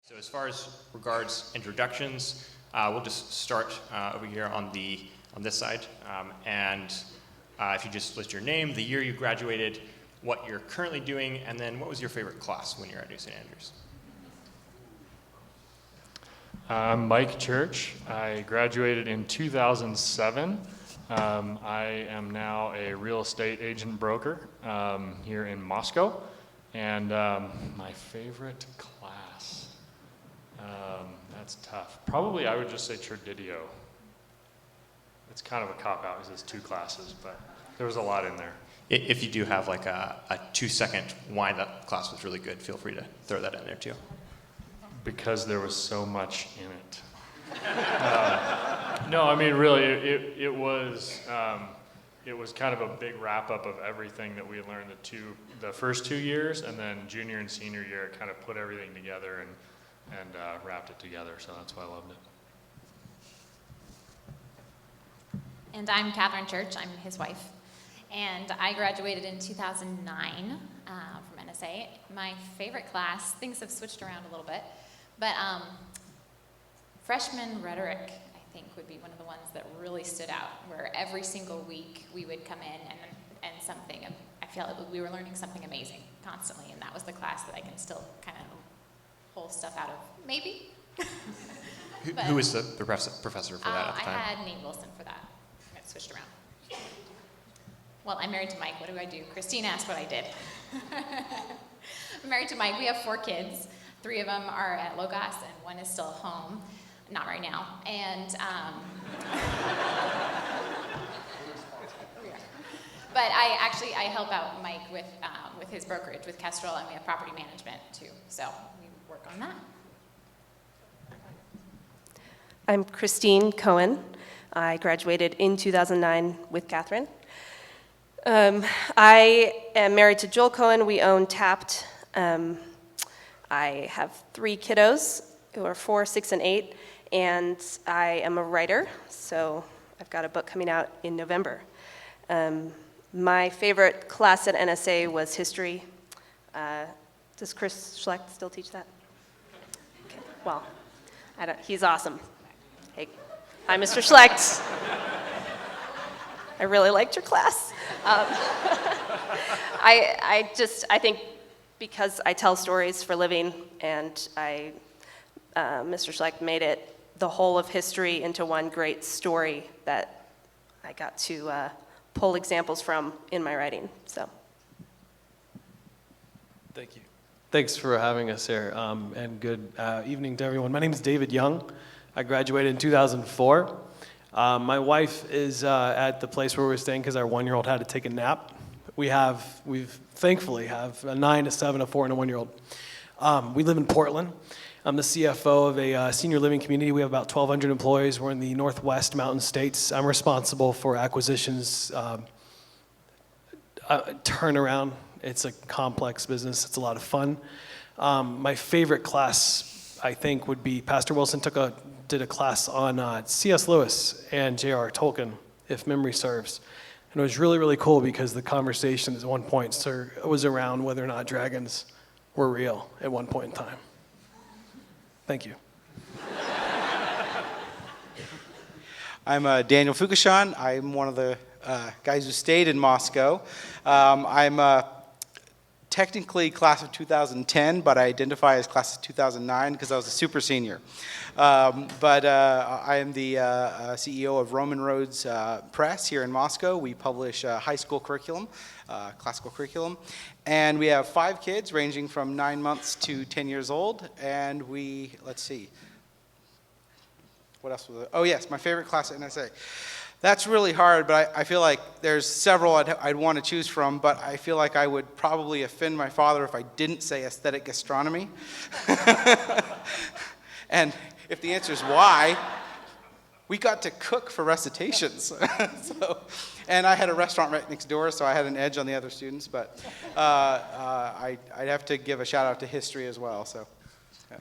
So as far as regards introductions, we'll just start over here on this side. If you just list your name, the year you graduated, what you're currently doing, and then what was your favorite class when you were at New St. Andrews? I'm Mike Church. I graduated in 2007. I am now a real estate agent broker here in Moscow. And my favorite class, that's tough. Probably I would just say Disputatio. It's kind of a cop-out because it's 2 classes, but there was a lot in there. If you do have like a 2-second why that class was really good, feel free to throw that in there too. Because there was so much in it. No, I mean really, it was kind of a big wrap-up of everything that we had learned the first 2 years, and then junior and senior year it kind of put everything together and wrapped it together, so that's why I loved it. And I'm Catherine Church, I'm his wife. And I graduated in 2009 from NSA. My favorite class, things have switched around a little bit, but freshman rhetoric, I think, would be one of the ones that really stood out, where every single week we would come in and something, I feel like we were learning something amazing constantly, and that was the class that I can still kind of pull stuff out of, maybe. Who was the professor for that at the time? I had Nate Wilson for that. It switched around. Well, I'm married to Mike. What do I do? Christine asked what I did. I'm married to Mike. We have 4 kids. 3 of them are at Logos, and 1 is still home. Not right now. And but I help out Mike with his brokerage with Kestrel, and we have property management too. So we work on that. I'm Christine Cohen. I graduated in 2009 with Catherine. I am married to Joel Cohen. We own Tapped. I have 3 kiddos who are 4, 6, and 8, and I am a writer, so I've got a book coming out in November. My favorite class at NSA was history. Does Chris Schlecht still teach that? Okay. Well, he's awesome. Hey, hi, Mr. Schlecht. I really liked your class. I think because I tell stories for a living, and Mr. Schlecht made it the whole of history into one great story that I got to pull examples from in my writing. So, thank you. Thanks for having us here, and good evening to everyone. My name is David Young. I graduated in 2004. My wife is at the place where we're staying because our 1-year-old had to take a nap. We thankfully have a 9, a 7, a 4, and a 1-year-old. We live in Portland. I'm the CFO of a senior living community. We have about 1,200 employees. We're in the Northwest Mountain States. I'm responsible for acquisitions, turnaround. It's a complex business. It's a lot of fun. My favorite class, I think, would be Pastor Wilson did a class on C.S. Lewis and J.R. Tolkien, if memory serves. And it was really, really cool because the conversation at one point was around whether or not dragons were real at one point in time. Thank you. I'm Daniel Fukushan. I'm one of the guys who stayed in Moscow. I'm technically class of 2010, but I identify as class of 2009 because I was a super senior. But I am the CEO of Roman Roads Press here in Moscow. We publish high school curriculum, classical curriculum. And we have 5 kids ranging from 9 months to 10 years old. And let's see. What else was it? Oh yes, my favorite class at NSA. That's really hard, but I feel like there's several I'd want to choose from, but I feel like I would probably offend my father if I didn't say aesthetic gastronomy. And if the answer is why, we got to cook for recitations. And I had a restaurant right next door, so I had an edge on the other students, but I'd have to give a shout out to history as well. So. Yeah.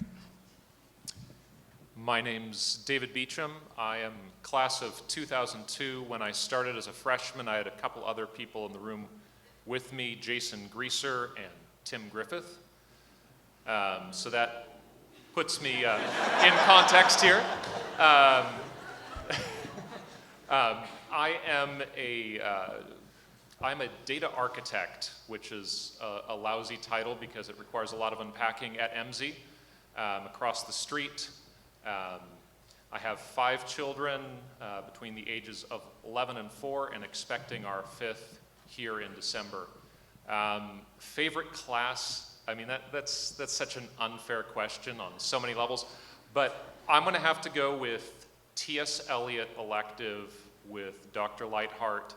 My name's David Beecham. I am class of 2002. When I started as a freshman, I had a couple other people in the room with me, Jason Greaser and Tim Griffith. So that puts me in context here. I'm a data architect, which is a lousy title because it requires a lot of unpacking at MZ, across the street. I have 5 children between the ages of 11 and 4 and expecting our 5th here in December. Favorite class? I mean, that's such an unfair question on so many levels, but I'm gonna have to go with T.S. Eliot elective with Dr. Lightheart,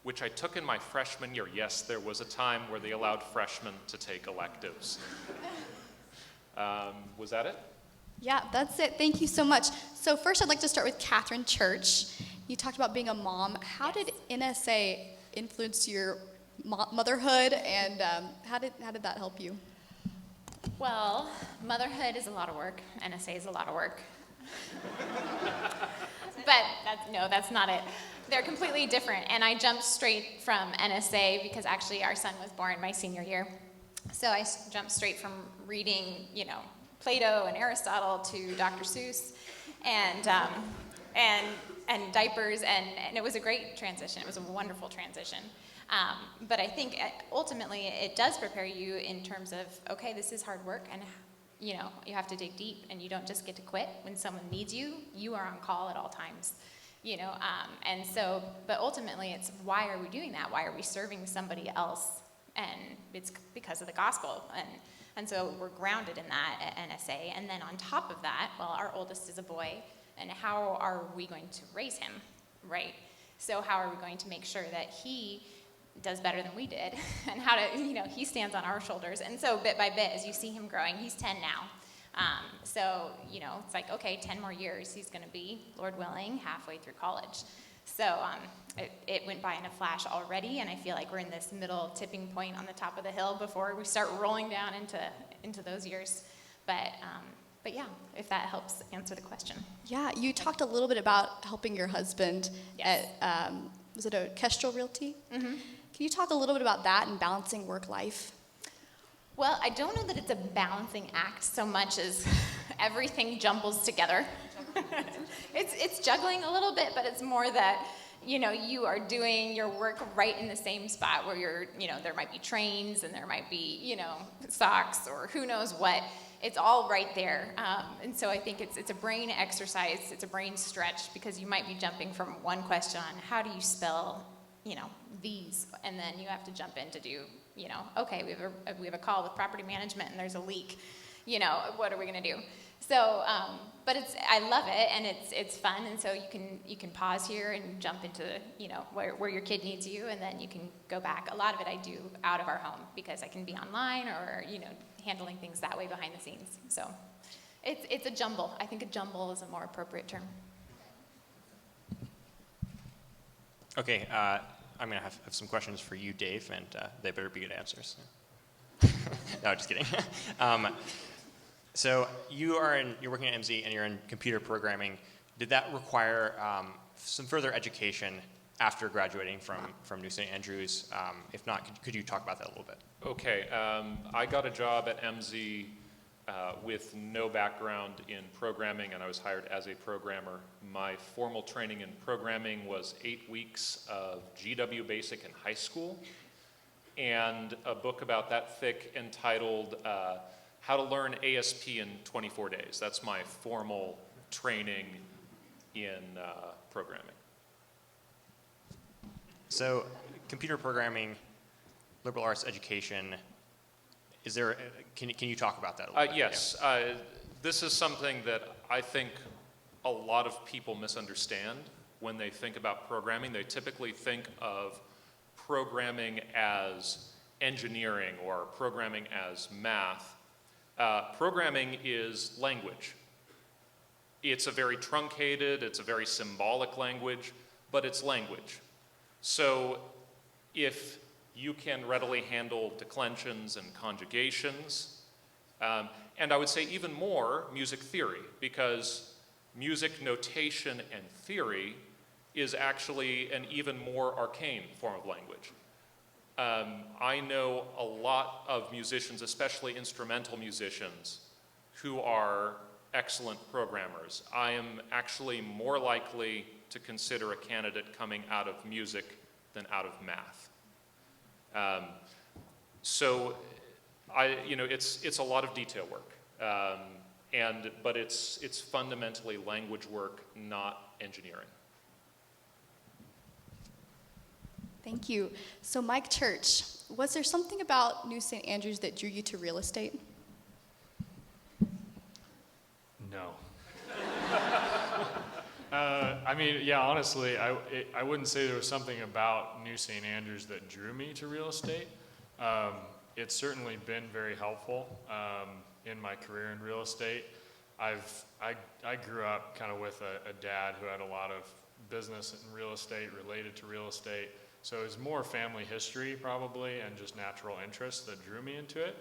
which I took in my freshman year. Yes, there was a time where they allowed freshmen to take electives. Was that it? Yeah, that's it. Thank you so much. So first, I'd like to start with Catherine Church. You talked about being a mom. How did NSA influence your motherhood, and how did that help you? Well, motherhood is a lot of work. NSA is a lot of work. But that's not it. They're completely different. And I jumped straight from NSA because actually our son was born my senior year. So I jumped straight from reading, Plato and Aristotle to Dr. Seuss and diapers, and it was a great transition. It was a wonderful transition. But I think ultimately it does prepare you in terms of, okay, this is hard work, and you have to dig deep, and you don't just get to quit when someone needs you. You are on call at all times, and so, but ultimately it's, why are we doing that? Why are we serving somebody else? And it's because of the gospel, and so we're grounded in that at NSA. And then on top of that, well, our oldest is a boy, and how are we going to raise him, right? So how are we going to make sure that he does better than we did, and how to, he stands on our shoulders. And so bit by bit, as you see him growing, he's 10 now. So, it's like, okay, 10 more years, he's gonna be, Lord willing, halfway through college. So it went by in a flash already, and I feel like we're in this middle tipping point on the top of the hill before we start rolling down into those years. But yeah, if that helps answer the question. Yeah, you talked a little bit about helping your husband Yes. at, was it a Kestrel Realty? Mm-hmm. Can you talk a little bit about that and balancing work-life? Well, I don't know that it's a balancing act so much as everything jumbles together. It's juggling a little bit, but it's more that, you are doing your work right in the same spot where you're, there might be trains and there might be, socks or who knows what. It's all right there. And so I think it's a brain exercise, it's a brain stretch, because you might be jumping from one question on how do you spell, these, and then you have to jump in to do, okay, we have a call with property management and there's a leak, what are we gonna do? So, but I love it, and it's fun, and so you can pause here and jump into, where your kid needs you, and then you can go back. A lot of it I do out of our home because I can be online or, handling things that way behind the scenes. So it's a jumble. I think a jumble is a more appropriate term. Okay, I'm going to have some questions for you, Dave, and they better be good answers. No, just kidding. So you're working at MZ and you're in computer programming. Did that require some further education after graduating from New Saint Andrews? If not, could you talk about that a little bit? Okay, I got a job at MZ with no background in programming, and I was hired as a programmer. My formal training in programming was 8 weeks of GW Basic in high school, and a book about that thick entitled How to Learn ASP in 24 Days. That's my formal training in programming. So computer programming, liberal arts education, can you talk about that a little bit? Yes. This is something that I think a lot of people misunderstand when they think about programming. They typically think of programming as engineering or programming as math. Programming is language. It's a very truncated, it's a very symbolic language, but it's language. So if you can readily handle declensions and conjugations, and I would say even more music theory, because music notation and theory is actually an even more arcane form of language. I know a lot of musicians, especially instrumental musicians, who are excellent programmers. I am actually more likely to consider a candidate coming out of music than out of math. So it's a lot of detail work, but it's fundamentally language work, not engineering. Thank you. So Mike Church, was there something about New St. Andrews that drew you to real estate? No. Honestly, I wouldn't say there was something about New St. Andrews that drew me to real estate. It's certainly been very helpful in my career in real estate. I grew up kind of with a dad who had a lot of business in real estate related to real estate. So it was more family history probably and just natural interest that drew me into it.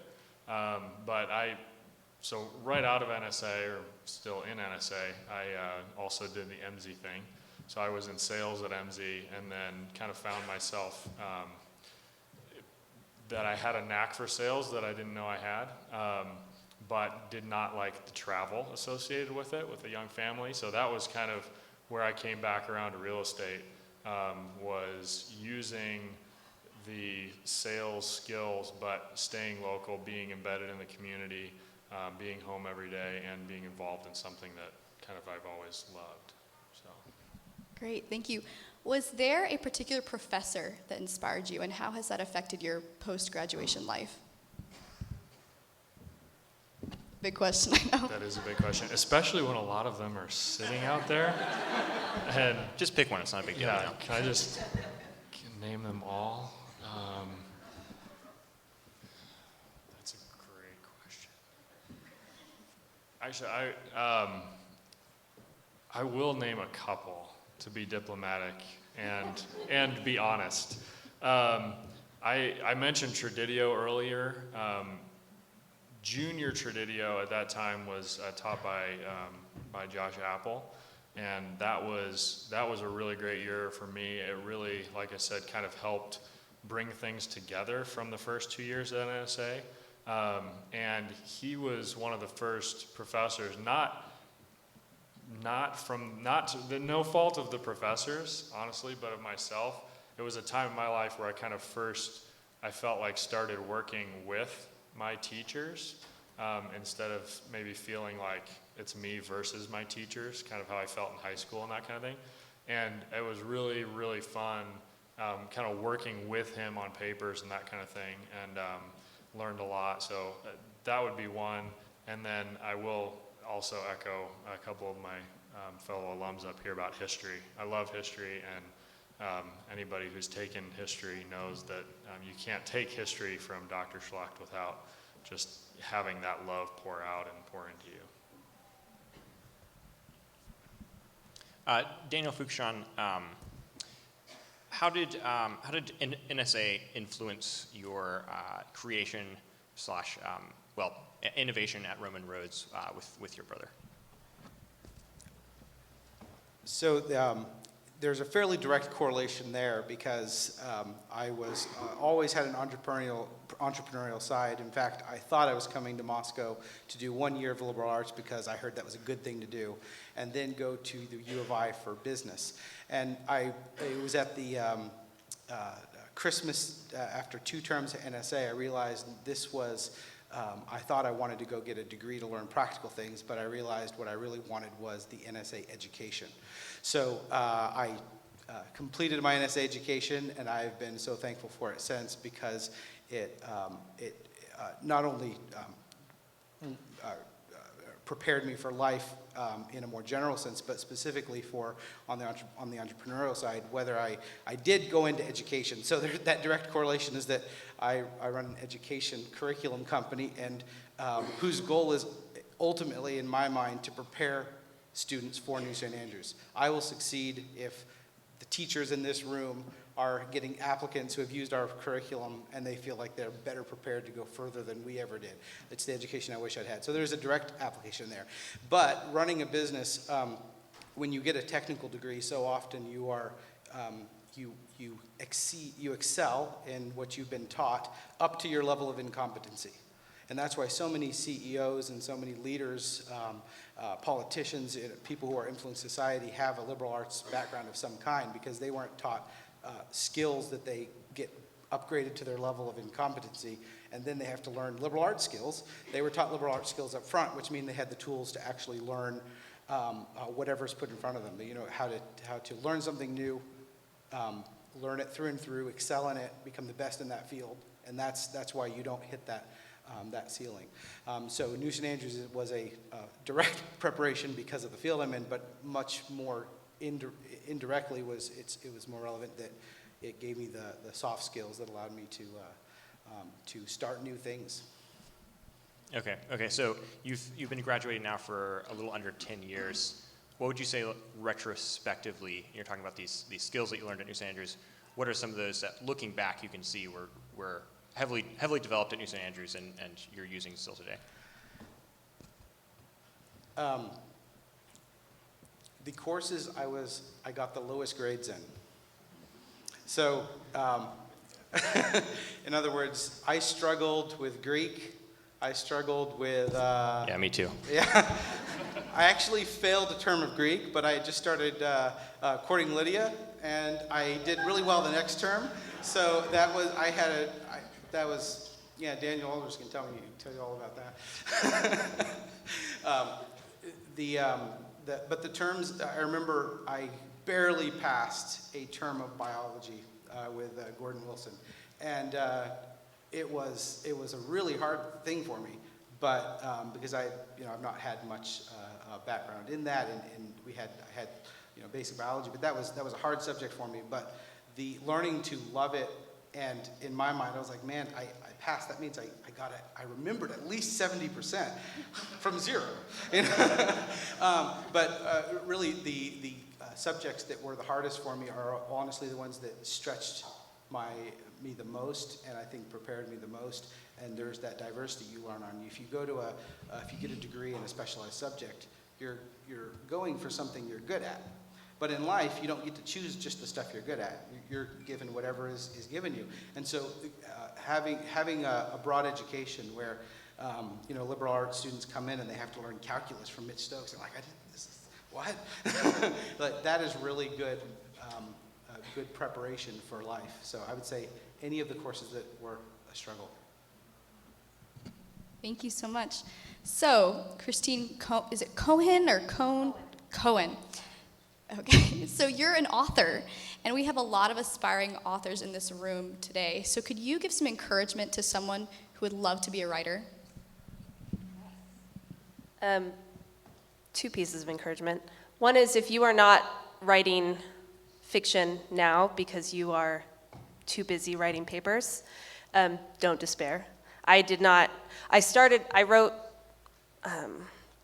So right out of NSA, or still in NSA, I also did the MZ thing. So I was in sales at MZ and then kind of found myself that I had a knack for sales that I didn't know I had, but did not like the travel associated with it with a young family. So that was kind of where I came back around to real estate, was using the sales skills, but staying local, being embedded in the community, being home every day, and being involved in something that kind of I've always loved. So. Great, thank you. Was there a particular professor that inspired you, and how has that affected your post-graduation life? Big question, I know. That is a big question, especially when a lot of them are sitting out there. And Just pick one, it's not a big deal. yeah, can I just name them all? That's a great question. Actually, I will name a couple to be diplomatic and be honest. I mentioned Tradidio earlier. Junior Tradidio at that time was taught by Josh Apple, and that was a really great year for me. It really, like I said, kind of helped bring things together from the first 2 years at NSA. And he was one of the first professors, no fault of the professors, honestly, but of myself. It was a time in my life where I felt like started working with my teachers, instead of maybe feeling like it's me versus my teachers, kind of how I felt in high school and that kind of thing. And it was really, really fun, kind of working with him on papers and that kind of thing, and learned a lot. So that would be one. And then I will also echo a couple of my fellow alums up here about history. I love history, and anybody who's taken history knows that you can't take history from Dr. Schlecht without just having that love pour out and pour into you. Daniel Fuchshan, how did NSA influence your creation / innovation at Roman Roads with your brother? So there's a fairly direct correlation there because I was always had an entrepreneurial side. In fact, I thought I was coming to Moscow to do 1 year of liberal arts because I heard that was a good thing to do, and then go to the U of I for business. And it was at the Christmas after 2 terms at NSA, I realized this was. I thought I wanted to go get a degree to learn practical things, but I realized what I really wanted was the NSA education. So I completed my NSA education, and I've been so thankful for it since, because it not only prepared me for life in a more general sense, but specifically for on the entrepreneurial side, whether I did go into education. So that direct correlation is that I run an education curriculum company, and whose goal is ultimately, in my mind, to prepare students for New St. Andrews. I will succeed if the teachers in this room are getting applicants who have used our curriculum and they feel like they're better prepared to go further than we ever did. It's the education I wish I'd had. So there's a direct application there. But running a business, when you get a technical degree, so often you are you excel in what you've been taught up to your level of incompetency. And that's why so many CEOs and so many leaders, politicians, people who are influencing society have a liberal arts background of some kind, because they weren't taught skills that they get upgraded to their level of incompetency, and then they have to learn liberal arts skills. They were taught liberal arts skills up front, which mean they had the tools to actually learn whatever's put in front of them. You know, how to learn something new, learn it through and through, excel in it, become the best in that field, and that's why you don't hit that ceiling. So New St. Andrews was a direct preparation because of the field I'm in, but much more indirectly it was more relevant that it gave me the soft skills that allowed me to start new things. Okay. So you've been graduating now for a little under 10 years. What would you say retrospectively? You're talking about these skills that you learned at New St. Andrews. What are some of those that, looking back, you can see were heavily developed at New St. Andrews and you're using still today? The courses I got the lowest grades in. So, in other words, I struggled with Greek. I struggled with... Yeah, me too. Yeah. I actually failed a term of Greek, but I had just started courting Lydia, and I did really well the next term. So that was, Daniel Alders can tell you all about that. But the terms, I remember I barely passed a term of biology with Gordon Wilson, and it was a really hard thing for me, but because I've not had much background in that, and I had basic biology, but that was a hard subject for me. But the learning to love it, and in my mind, I was like, man, I passed. That means I remembered at least 70% from zero. But really, the subjects that were the hardest for me are honestly the ones that stretched me the most, and I think prepared me the most. And there's that diversity you learn on. If you go to if you get a degree in a specialized subject, you're going for something you're good at. But in life, you don't get to choose just the stuff you're good at. You're given whatever is given you. And so having a broad education where, liberal arts students come in and they have to learn calculus from Mitch Stokes, and what? But that is really good preparation for life. So I would say any of the courses that were a struggle. Thank you so much. So, Christine, is it Cohen or Cohen? Cohen. Okay, so you're an author, and we have a lot of aspiring authors in this room today. So could you give some encouragement to someone who would love to be a writer? Two pieces of encouragement. One is, if you are not writing fiction now because you are too busy writing papers, don't despair. I wrote,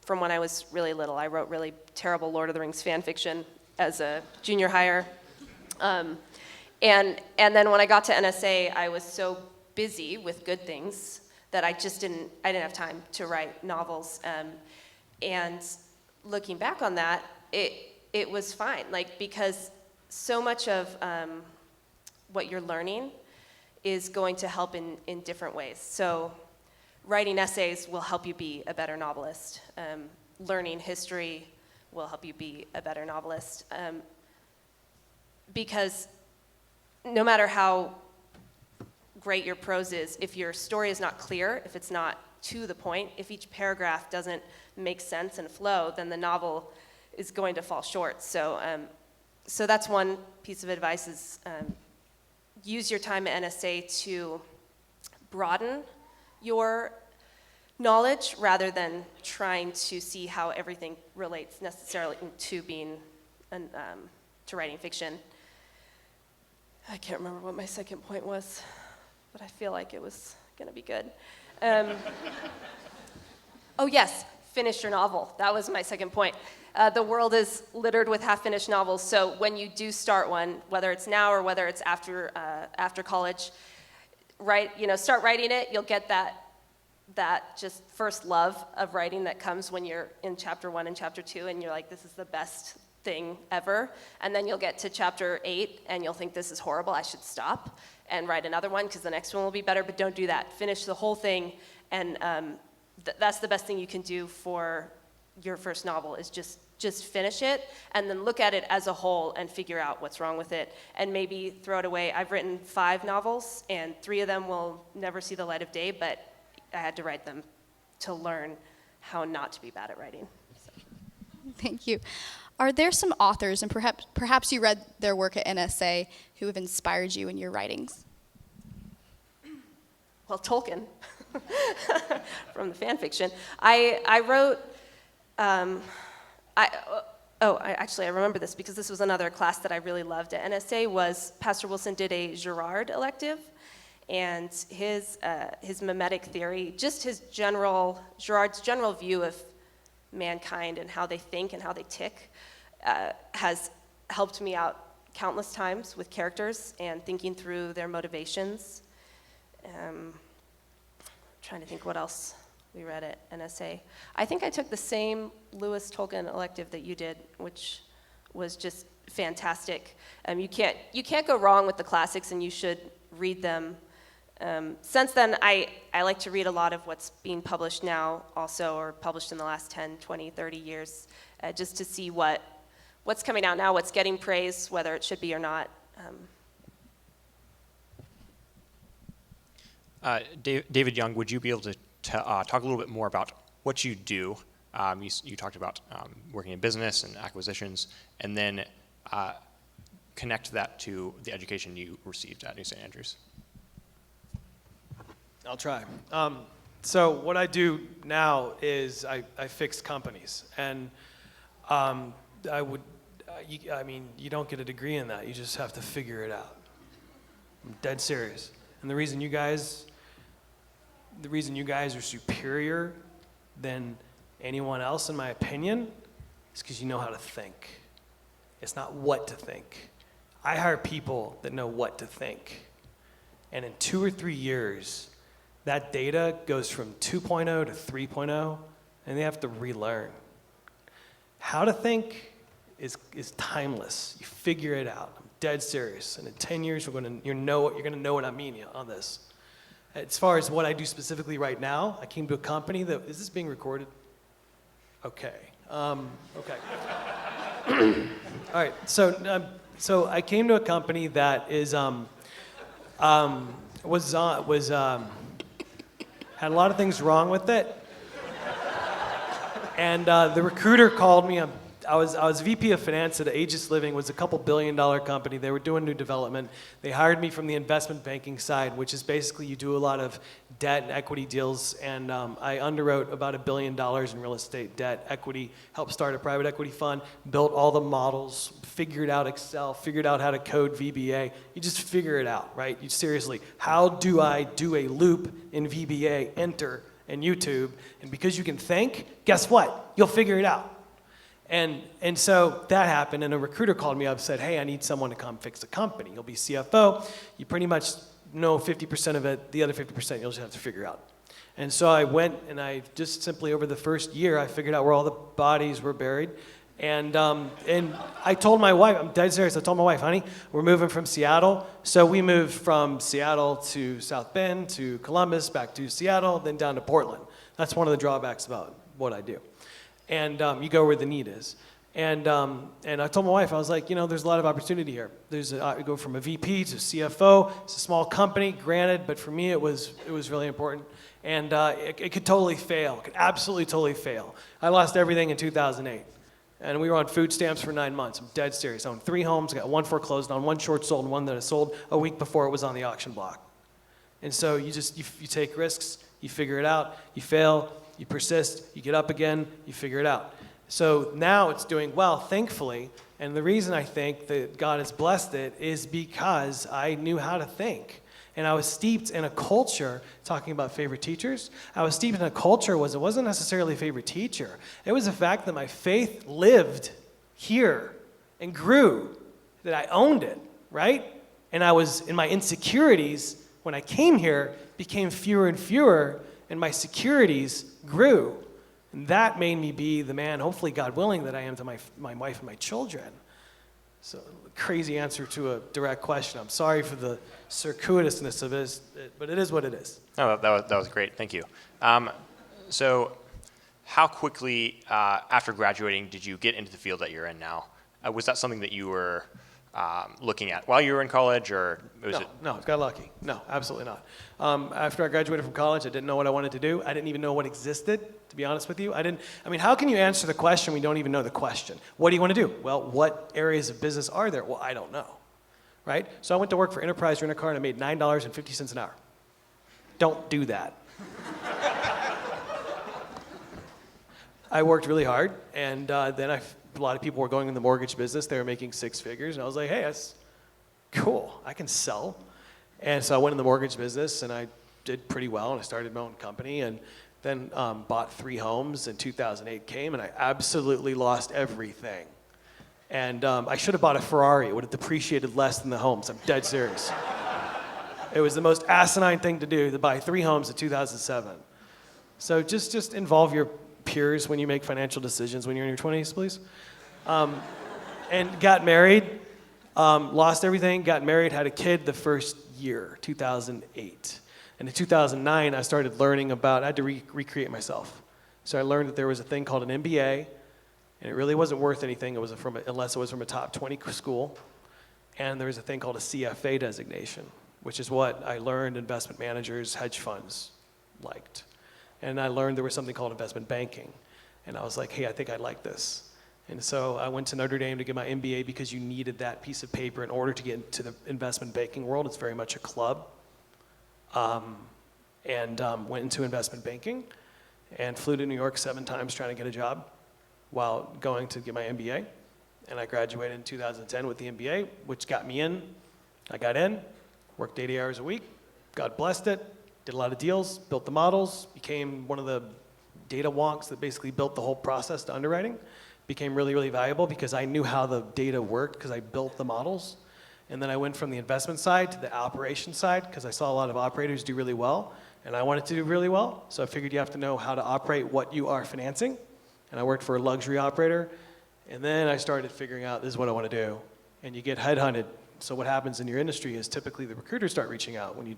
from when I was really little, I wrote really terrible Lord of the Rings fan fiction as a junior hire. And then when I got to NSA, I was so busy with good things that I didn't have time to write novels. And looking back on that, it was fine, because so much of what you're learning is going to help in different ways. So writing essays will help you be a better novelist. Learning history will help you be a better novelist. Because no matter how great your prose is, if your story is not clear, if it's not to the point, if each paragraph doesn't make sense and flow, then the novel is going to fall short. So that's one piece of advice is use your time at NSA to broaden your knowledge rather than trying to see how everything relates necessarily to being to writing fiction. I can't remember what my second point was, but I feel like it was going to be good. Oh yes, finish your novel. That was my second point. The world is littered with half-finished novels, so when you do start one, whether it's now or whether it's after college, start writing it. You'll get that just first love of writing that comes when you're in chapter 1 and chapter 2, and you're like, this is the best thing ever. And then you'll get to chapter 8, and you'll think, this is horrible, I should stop and write another one because the next one will be better, but don't do that. Finish the whole thing And that's the best thing you can do for your first novel, is just finish it and then look at it as a whole and figure out what's wrong with it and maybe throw it away. I've written 5 novels and 3 of them will never see the light of day, but I had to write them to learn how not to be bad at writing. So. Thank you. Are there some authors, and perhaps you read their work at NSA, who have inspired you in your writings? Well, Tolkien from the fan fiction. I wrote, I remember this because this was another class that I really loved at NSA. Was Pastor Wilson did a Girard elective, and his mimetic theory, just Girard's general view of mankind and how they think and how they tick, has helped me out countless times with characters and thinking through their motivations. Trying to think what else we read at NSA. I think I took the same Lewis Tolkien elective that you did, which was just fantastic. You can't go wrong with the classics, and you should read them. Since then, I like to read a lot of what's being published now also, or published in the last 10, 20, 30 years, just to see what's coming out now, what's getting praise, whether it should be or not. David Young, would you be able to talk a little bit more about what you do? You talked about working in business and acquisitions, and then connect that to the education you received at New St. Andrews. I'll try. So what I do now is I fix companies, and you don't get a degree in that. You just have to figure it out. I'm dead serious. And the reason you guys are superior than anyone else, in my opinion, is because you know how to think. It's not what to think. I hire people that know what to think. And in 2 or 3 years, that data goes from 2.0 to 3.0, and they have to relearn. How to think is timeless. You figure it out. I'm dead serious. And in 10 years, you're gonna know what I mean on this. As far as what I do specifically right now, I came to a company that, is this being recorded? Okay. Okay. All right. So I came to a company that is had a lot of things wrong with it, and the recruiter called me. I was VP of Finance at Aegis Living, was a couple $1 billion company. They were doing new development. They hired me from the investment banking side, which is basically you do a lot of debt and equity deals. And I underwrote about $1 billion in real estate debt, equity, helped start a private equity fund, built all the models, figured out Excel, figured out how to code VBA. You just figure it out, right? You seriously, how do I do a loop in VBA, enter, and YouTube? And because you can think, guess what? You'll figure it out. And so that happened, and a recruiter called me up and said, hey, I need someone to come fix the company. You'll be CFO. You pretty much know 50% of it. The other 50% you'll just have to figure out. And so I went, and I just simply over the first year, I figured out where all the bodies were buried. And I told my wife, I'm dead serious, I told my wife, honey, we're moving from Seattle. So we moved from Seattle to South Bend, to Columbus, back to Seattle, then down to Portland. That's one of the drawbacks about what I do. And you go where the need is. And I told my wife, I was like, there's a lot of opportunity here. I go from a VP to CFO. It's a small company, granted, but for me it was really important. And it could totally fail. It could absolutely totally fail. I lost everything in 2008. And we were on food stamps for 9 months. I'm dead serious. I owned 3 homes. I got 1 foreclosed on, 1 short sold, and 1 that I sold a week before it was on the auction block. And so you take risks, you figure it out, you fail, you persist, you get up again, you figure it out. So now it's doing well, thankfully, and the reason I think that God has blessed it is because I knew how to think. And I was steeped in a culture, talking about favorite teachers, I was steeped in a culture it wasn't necessarily a favorite teacher. It was the fact that my faith lived here and grew, that I owned it, right? And I was, in my insecurities, when I came here, became fewer and fewer, and my securities grew. And that made me be the man, hopefully God willing, that I am to my wife and my children. So crazy answer to a direct question. I'm sorry for the circuitousness of it, but it is what it is. No, that was great. Thank you. So how quickly after graduating did you get into the field that you're in now? Was that something that you were looking at while you were in college, or was it? No, I got lucky. No, absolutely not. After I graduated from college, I didn't know what I wanted to do. I didn't even know what existed, to be honest with you. How can you answer the question when you don't even know the question? What do you want to do? Well, what areas of business are there? Well, I don't know, right? So I went to work for Enterprise Rent-A-Car, and I made $9.50 an hour. Don't do that. I worked really hard, and then a lot of people were going in the mortgage business. They were making six figures, and I was like, hey, that's cool. I can sell. And so I went in the mortgage business, and I did pretty well, and I started my own company, and then bought 3 homes, and 2008 came, and I absolutely lost everything. And I should have bought a Ferrari. It would have depreciated less than the homes. I'm dead serious. It was the most asinine thing to do, to buy 3 homes in 2007. So just involve your peers when you make financial decisions when you're in your 20s, please. And got married, lost everything, got married, had a kid the first year, 2008. And in 2009, I started learning about, I had to recreate myself. So I learned that there was a thing called an MBA, and it really wasn't worth anything unless it was from a top 20 school. And there was a thing called a CFA designation, which is what I learned investment managers, hedge funds liked. And I learned there was something called investment banking. And I was like, hey, I think I like this. And so I went to Notre Dame to get my MBA because you needed that piece of paper in order to get into the investment banking world. It's very much a club. Went into investment banking and flew to New York 7 times trying to get a job while going to get my MBA. And I graduated in 2010 with the MBA, which got me in. I got in, worked 80 hours a week, God blessed it, did a lot of deals, built the models, became one of the data wonks that basically built the whole process to underwriting. Became really, really valuable because I knew how the data worked because I built the models. And then I went from the investment side to the operation side because I saw a lot of operators do really well, and I wanted to do really well. So I figured you have to know how to operate what you are financing. And I worked for a luxury operator. And then I started figuring out this is what I want to do. And you get headhunted. So what happens in your industry is typically the recruiters start reaching out when you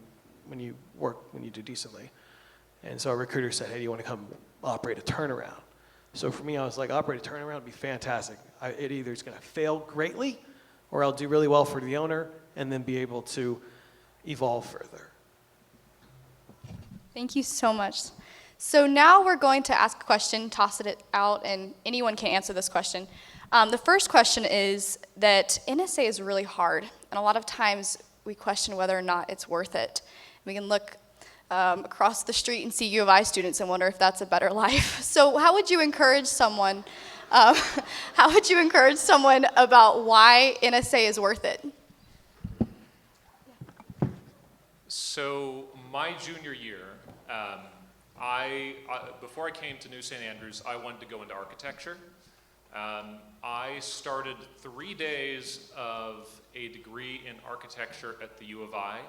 do decently. And so a recruiter said, hey, do you want to come operate a turnaround? So for me, I was like, operate a turnaround would be fantastic. It either is going to fail greatly, or I'll do really well for the owner and then be able to evolve further. Thank you so much. So now we're going to ask a question, toss it out, and anyone can answer this question. The first question is that NSA is really hard, and a lot of times we question whether or not it's worth it. We can look across the street and see U of I students and wonder if that's a better life. So how would you encourage someone about why NSA is worth it? So my junior year, before I came to New St. Andrews, I wanted to go into architecture. I started 3 days of a degree in architecture at the U of I.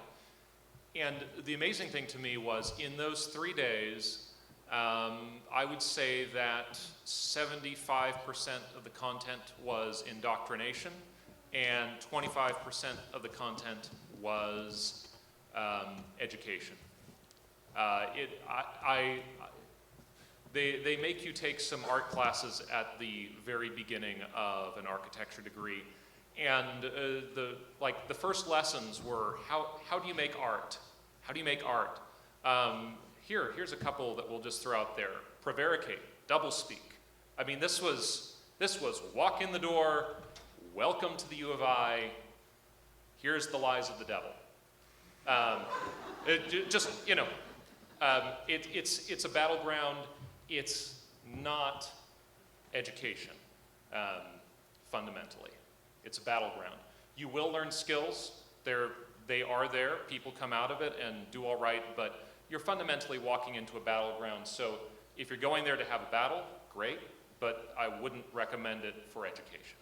And the amazing thing to me was in those 3 days, I would say that 75% of the content was indoctrination and 25% of the content was education. They make you take some art classes at the very beginning of an architecture degree, and the first lessons were how do you make art? How do you make art? Here's a couple that we'll just throw out there. Prevaricate, doublespeak. I mean, this was walk in the door, welcome to the U of I, here's the lies of the devil. It's a battleground. It's not education, fundamentally. It's a battleground. You will learn skills. They are there. People come out of it and do all right, but you're fundamentally walking into a battleground. So if you're going there to have a battle, great, but I wouldn't recommend it for education.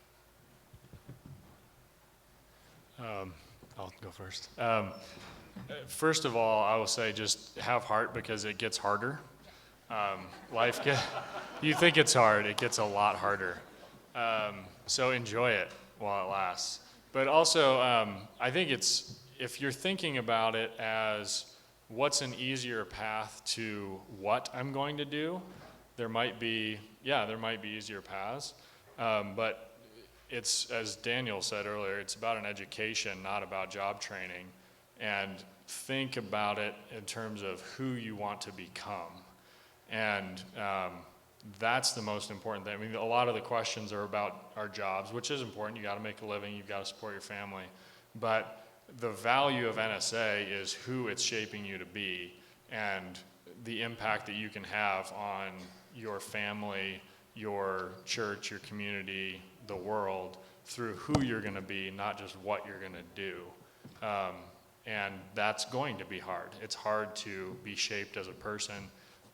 I'll go first. First of all, I will say just have heart because it gets harder. You think it's hard, it gets a lot harder. So enjoy it. while it lasts. But also, I think it's, if you're thinking about it as what's an easier path to what I'm going to do, there might be easier paths. But it's, as Daniel said earlier, it's about an education, not about job training. And think about it in terms of who you want to become. And that's the most important thing. I mean, a lot of the questions are about our jobs, which is important. You got to make a living, you've got to support your family. But the value of NSA is who it's shaping you to be and the impact that you can have on your family, your church, your community, the world, through who you're going to be, not just what you're going to do. And that's going to be hard. It's hard to be shaped as a person,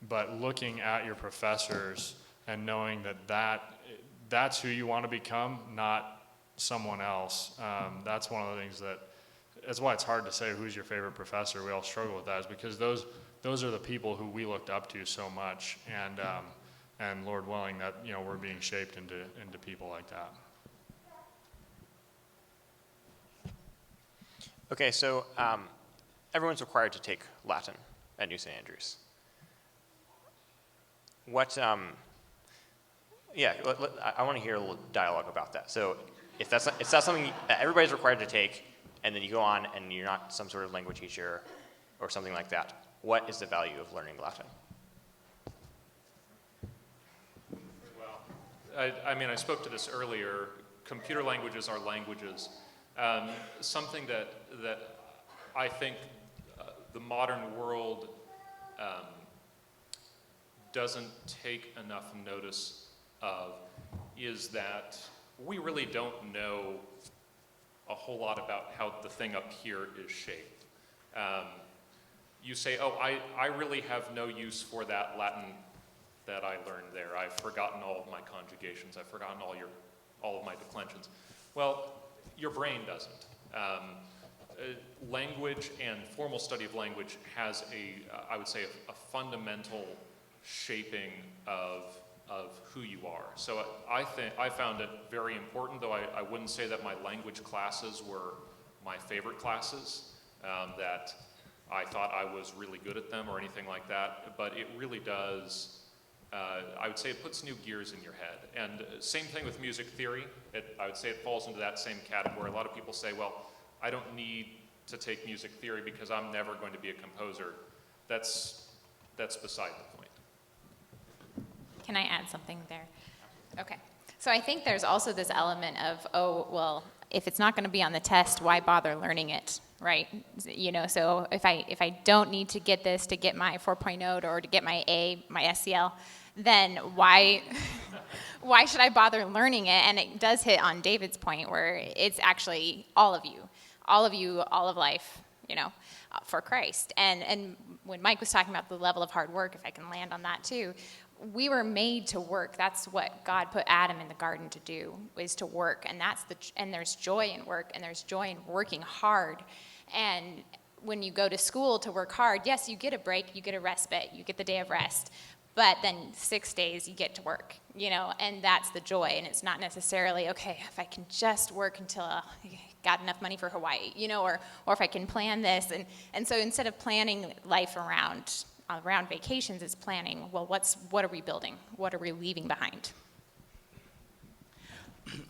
but looking at your professors and knowing that's who you want to become, not someone else. That's one of the things that's why it's hard to say who's your favorite professor. We all struggle with that, is because those are the people who we looked up to so much, and Lord willing that, you know, we're being shaped into people like that. Okay, so everyone's required to take Latin at New St. Andrews. What, I want to hear a little dialogue about that. So if that's not something that everybody's required to take, and then you go on and you're not some sort of language teacher or something like that, what is the value of learning Latin? Well, I mean, I spoke to this earlier. Computer languages are languages. Something that I think the modern world doesn't take enough notice of is that we really don't know a whole lot about how the thing up here is shaped. You say, oh, I really have no use for that Latin that I learned there. I've forgotten all of my conjugations. I've forgotten all of my declensions. Well, your brain doesn't. Language and formal study of language has I would say, a fundamental shaping of who you are. So I found it very important, though I wouldn't say that my language classes were my favorite classes, that I thought I was really good at them or anything like that, but it really does, I would say it puts new gears in your head. And same thing with music theory. I would say it falls into that same category. A lot of people say, well, I don't need to take music theory because I'm never going to be a composer. That's beside the point. Can I add something there? Okay. So I think there's also this element of, oh, well, if it's not going to be on the test, why bother learning it, right? You know, so if I don't need to get this to get my 4.0 or to get my A, my SCL, then why should I bother learning it? And it does hit on David's point where it's actually all of you, all of life, you know, for Christ. And when Mike was talking about the level of hard work, if I can land on that too, we were made to work. That's what God put Adam in the garden to do, is to work. And there's joy in work, and there's joy in working hard. And when you go to school to work hard, yes, you get a break, you get a respite, you get the day of rest. But then 6 days you get to work, you know, and that's the joy. And it's not necessarily, okay, if I can just work until I got enough money for Hawaii, you know, or if I can plan this. And so instead of planning life around vacations, it's planning, well, what are we building? What are we leaving behind?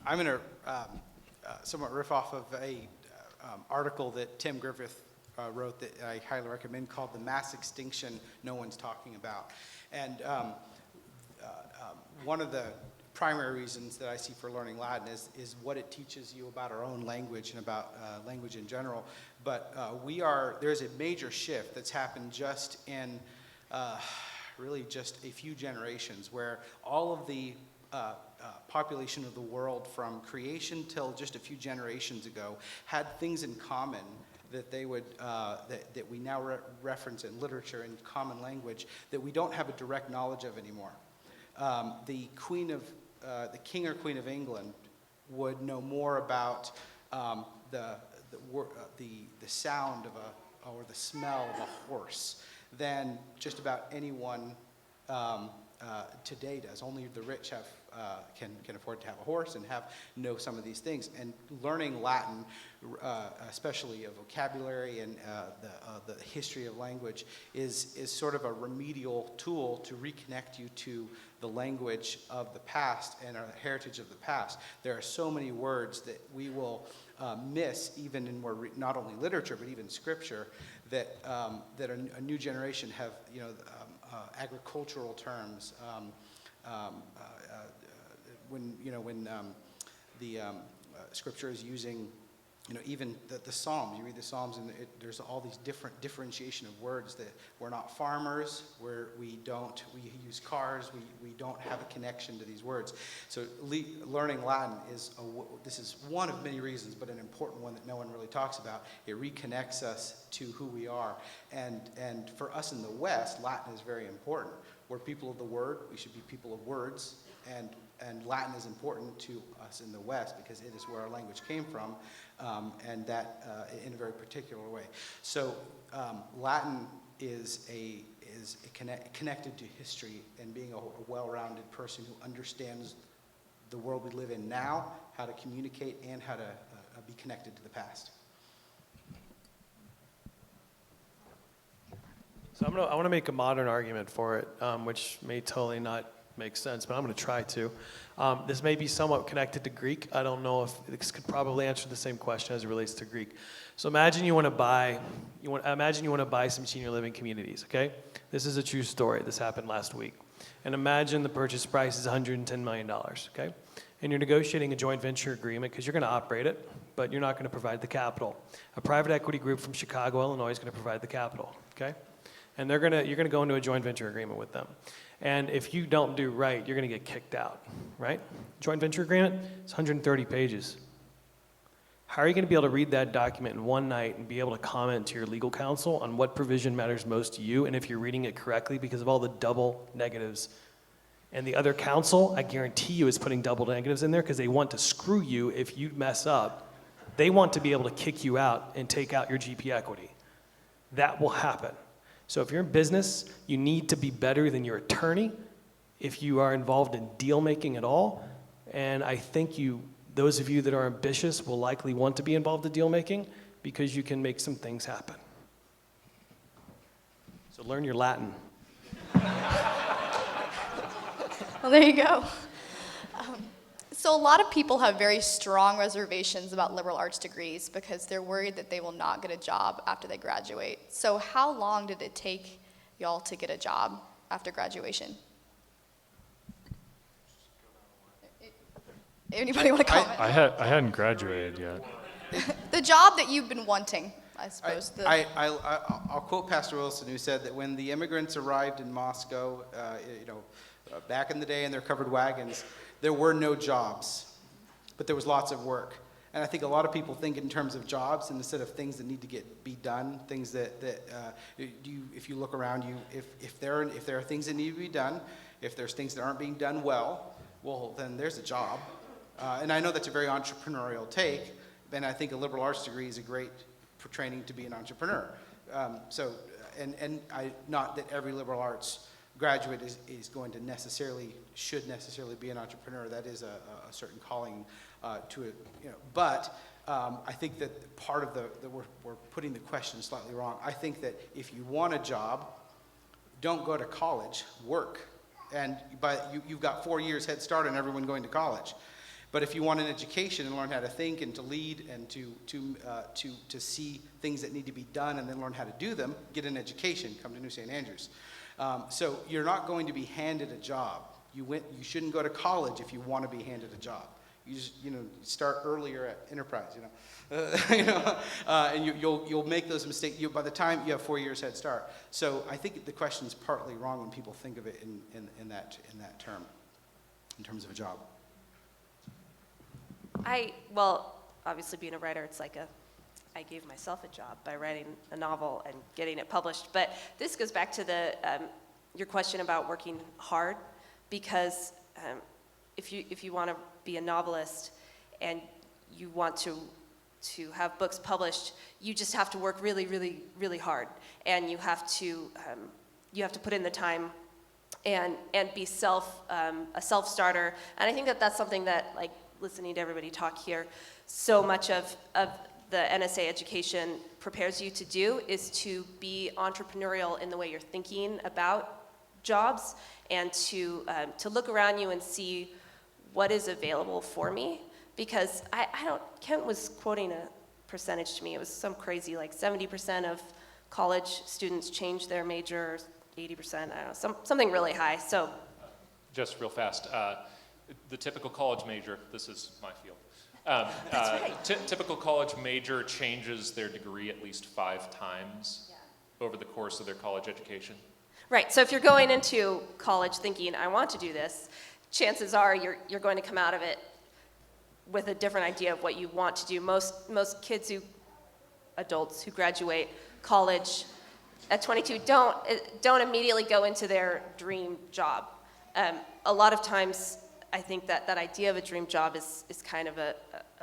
I'm going to somewhat riff off of a article that Tim Griffith wrote that I highly recommend, called The Mass Extinction No One's Talking About. And one of the primary reasons that I see for learning Latin is what it teaches you about our own language and about language in general. But there's a major shift that's happened just in really just a few generations, where all of the population of the world from creation till just a few generations ago had things in common that they would that we now reference in literature and common language that we don't have a direct knowledge of anymore. The king or queen of England would know more about the sound of or the smell of a horse than just about anyone today does. Only the rich have can afford to have a horse and know some of these things. And learning Latin, especially a vocabulary and the history of language, is sort of a remedial tool to reconnect you to the language of the past and our heritage of the past. There are so many words that we will miss, even in not only literature but even scripture, that a new generation have, agricultural terms. When the scripture is using, even the Psalms. You read the Psalms, and there's all these different differentiation of words that we're not farmers, we use cars, we don't have a connection to these words. So learning Latin this is one of many reasons, but an important one that no one really talks about. It reconnects us to who we are, and for us in the West, Latin is very important. We're people of the Word. We should be people of words, and Latin is important to us in the West because it is where our language came from, and that in a very particular way. So Latin is connected to history and being a well-rounded person who understands the world we live in now, how to communicate, and how to be connected to the past. So I want to make a modern argument for it, which may totally not make sense, but I'm going to try to. This may be somewhat connected to Greek. I don't know if this could probably answer the same question as it relates to Greek. So imagine you want to buy some senior living communities. Okay, this is a true story. This happened last week, and imagine the purchase price is $110 million. Okay, and you're negotiating a joint venture agreement because you're going to operate it, but you're not going to provide the capital. A private equity group from Chicago, Illinois, is going to provide the capital. Okay. And you're going to go into a joint venture agreement with them. And if you don't do right, you're going to get kicked out, right? Joint venture agreement, it's 130 pages. How are you going to be able to read that document in one night and be able to comment to your legal counsel on what provision matters most to you and if you're reading it correctly because of all the double negatives? And the other counsel, I guarantee you, is putting double negatives in there because they want to screw you if you mess up. They want to be able to kick you out and take out your GP equity. That will happen. So if you're in business, you need to be better than your attorney if you are involved in deal making at all. And I think those of you that are ambitious will likely want to be involved in deal making because you can make some things happen. So learn your Latin. Well, there you go. So a lot of people have very strong reservations about liberal arts degrees because they're worried that they will not get a job after they graduate. So how long did it take y'all to get a job after graduation? Anybody want to comment? I hadn't graduated yet. The job that you've been wanting, I suppose. I'll quote Pastor Wilson, who said that when the immigrants arrived in Moscow, back in the day in their covered wagons, there were no jobs, but there was lots of work. And I think a lot of people think in terms of jobs instead of things that need to be done, things that if you look around you, if there are things that need to be done, if there's things that aren't being done well, then there's a job. And I know that's a very entrepreneurial take, and I think a liberal arts degree is a great training to be an entrepreneur. Not that every liberal arts graduate is going to should necessarily be an entrepreneur. That is a certain calling to it. But I think that part of we're putting the question slightly wrong. I think that if you want a job, don't go to college, work. But you've got 4 years head start on everyone going to college. But if you want an education and learn how to think and to lead and to see things that need to be done and then learn how to do them, get an education, come to New Saint Andrews. So you're not going to be handed a job. You shouldn't go to college if you want to be handed a job. You just start earlier at Enterprise. And you'll make those mistakes. By the time you have 4 years head start. So I think the question is partly wrong when people think of it in that term, in terms of a job. Obviously being a writer, it's like I gave myself a job by writing a novel and getting it published. But this goes back to your question about working hard, because if you want to be a novelist and you want to have books published, you just have to work really, really, really hard, and you have to put in the time and be a self-starter. And I think that that's something that, like, listening to everybody talk here, so much of the NSA education prepares you to do is to be entrepreneurial in the way you're thinking about jobs, and to look around you and see what is available for me. Because Kent was quoting a percentage to me. It was some crazy, like 70% of college students change their major, 80%, I don't know, something really high. So, Just real fast, the typical college major, this is my field. That's right. Typical college major changes their degree at least 5 times over the course of their college education. right, so if you're going into college thinking, I want to do this, chances are you're going to come out of it with a different idea of what you want to do. Most kids adults who graduate college at 22 don't immediately go into their dream job. A lot of times, I think that idea of a dream job is kind of a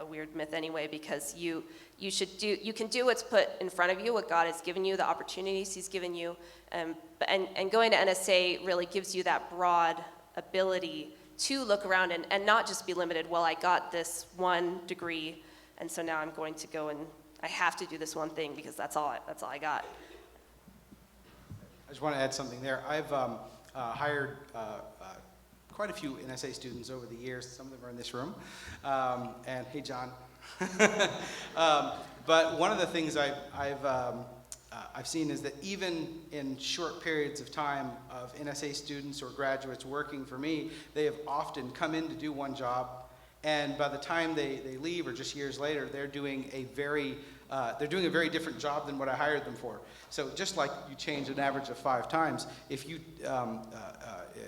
weird myth anyway, because you can do what's put in front of you, what God has given you, the opportunities He's given you, and going to NSA really gives you that broad ability to look around and not just be limited, well, I got this one degree, and so now I'm going to go and I have to do this one thing because that's all I got. I just want to add something there. I've hired quite a few NSA students over the years. Some of them are in this room. And hey, John. But one of the things I've seen is that even in short periods of time of NSA students or graduates working for me, they have often come in to do one job, and by the time they leave, or just years later, they're doing a very different job than what I hired them for. So just like you change an average of 5 times, if you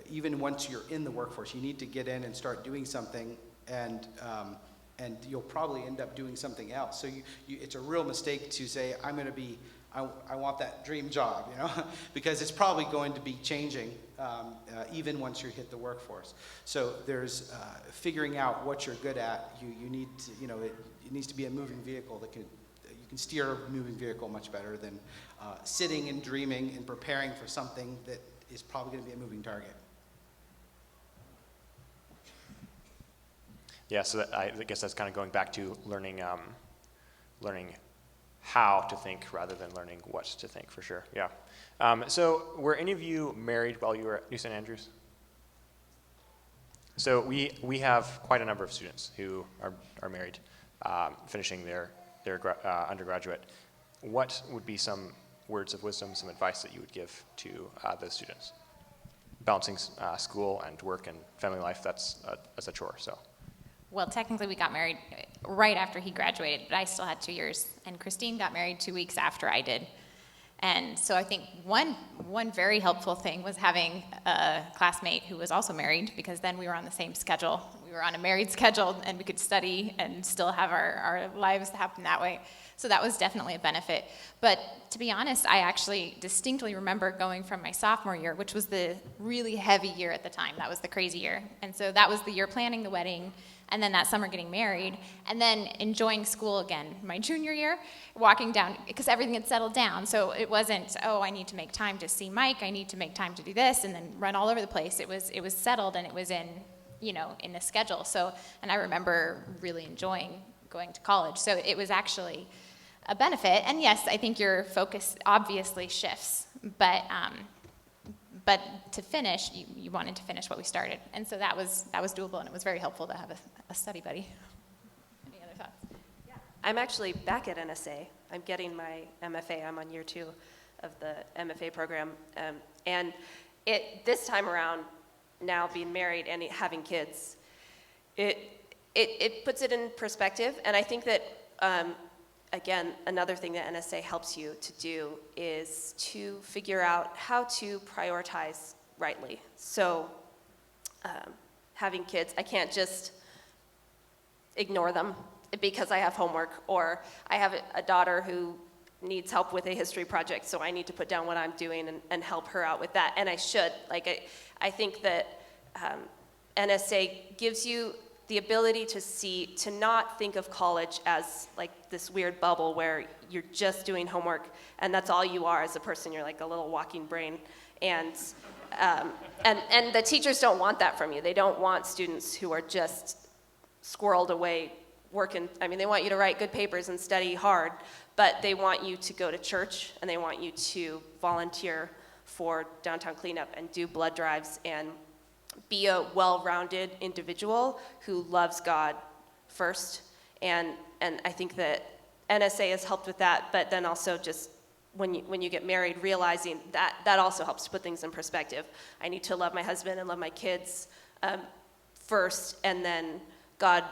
even once you're in the workforce, you need to get in and start doing something, and you'll probably end up doing something else. So it's a real mistake to say, I want that dream job, because it's probably going to be changing even once you hit the workforce. So there's figuring out what you're good at. You need to, it needs to be a moving vehicle that you can steer a moving vehicle much better than sitting and dreaming and preparing for something that is probably going to be a moving target. Yeah, so I guess that's kind of going back to learning how to think rather than learning what to think, for sure. Yeah. So were any of you married while you were at New St. Andrews? So we have quite a number of students who are married, finishing their undergraduate. What would be some words of wisdom, some advice that you would give to those students? Balancing school and work and family life, that's a chore, so. Well, technically we got married right after he graduated, but I still had 2 years. And Christine got married 2 weeks after I did. And so I think one very helpful thing was having a classmate who was also married, because then we were on the same schedule. We were on a married schedule, and we could study and still have our lives happen that way. So that was definitely a benefit. But to be honest, I actually distinctly remember going from my sophomore year, which was the really heavy year at the time. That was the crazy year. And so that was the year planning the wedding, and then that summer getting married, and then enjoying school again my junior year, walking down, because everything had settled down. So it wasn't, oh, I need to make time to see Mike, I need to make time to do this, and then run all over the place. It was settled, and it was in a schedule. So, and I remember really enjoying going to college. So it was actually a benefit. And yes, I think your focus obviously shifts, but to finish, you wanted to finish what we started. And so that was doable, and it was very helpful to have a study buddy. Any other thoughts? Yeah. I'm actually back at NSA. I'm getting my MFA. I'm on year 2 of the MFA program. And this time around, now being married and having kids, it puts it in perspective. And I think that, again, another thing that NSA helps you to do is to figure out how to prioritize rightly. So having kids, I can't just ignore them because I have homework, or I have a daughter who needs help with a history project, so I need to put down what I'm doing and help her out with that, and I should. I think that NSA gives you the ability to not think of college as like this weird bubble where you're just doing homework and that's all you are as a person. You're like a little walking brain. And And the teachers don't want that from you. They don't want students who are just squirreled away working. I mean, they want you to write good papers and study hard, but they want you to go to church, and they want you to volunteer for downtown cleanup and do blood drives and be a well-rounded individual who loves God first. And I think that NSA has helped with that, but then also just when you get married, realizing that also helps to put things in perspective. I need to love my husband and love my kids first, and then God,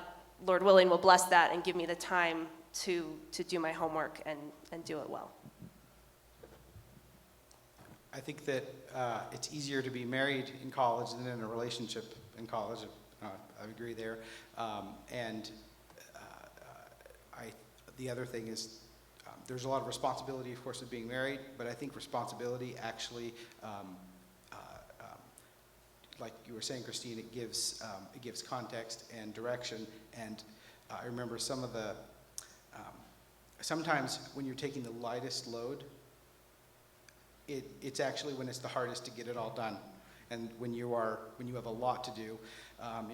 Lord willing, will bless that and give me the time to do my homework and do it well. I think that it's easier to be married in college than in a relationship in college. I agree there. The other thing is there's a lot of responsibility, of course, of being married, but I think responsibility actually, like you were saying, Christine, it gives context and direction. And I remember some of the sometimes when you're taking the lightest load, it's actually when it's the hardest to get it all done. And when you have a lot to do,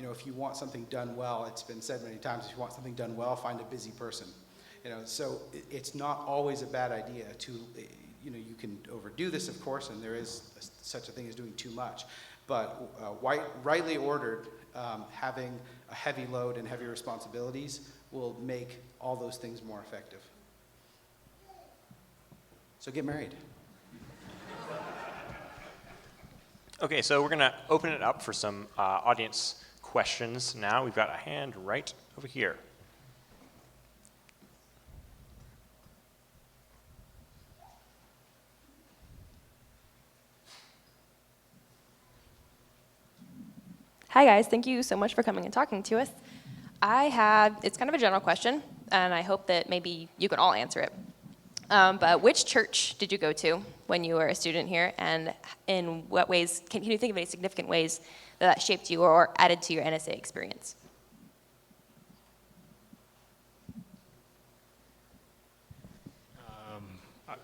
if you want something done well, it's been said many times, if you want something done well, find a busy person. So it's not always a bad idea to, you can overdo this, of course, and there is such a thing as doing too much. But rightly ordered, having a heavy load and heavy responsibilities will make all those things more effective. So get married. Okay, so we're going to open it up for some audience questions now. We've got a hand right over here. Hi guys, thank you so much for coming and talking to us. It's kind of a general question, and I hope that maybe you can all answer it. But which church did you go to when you were a student here, and in what ways, can you think of any significant ways that shaped you or added to your NSA experience? I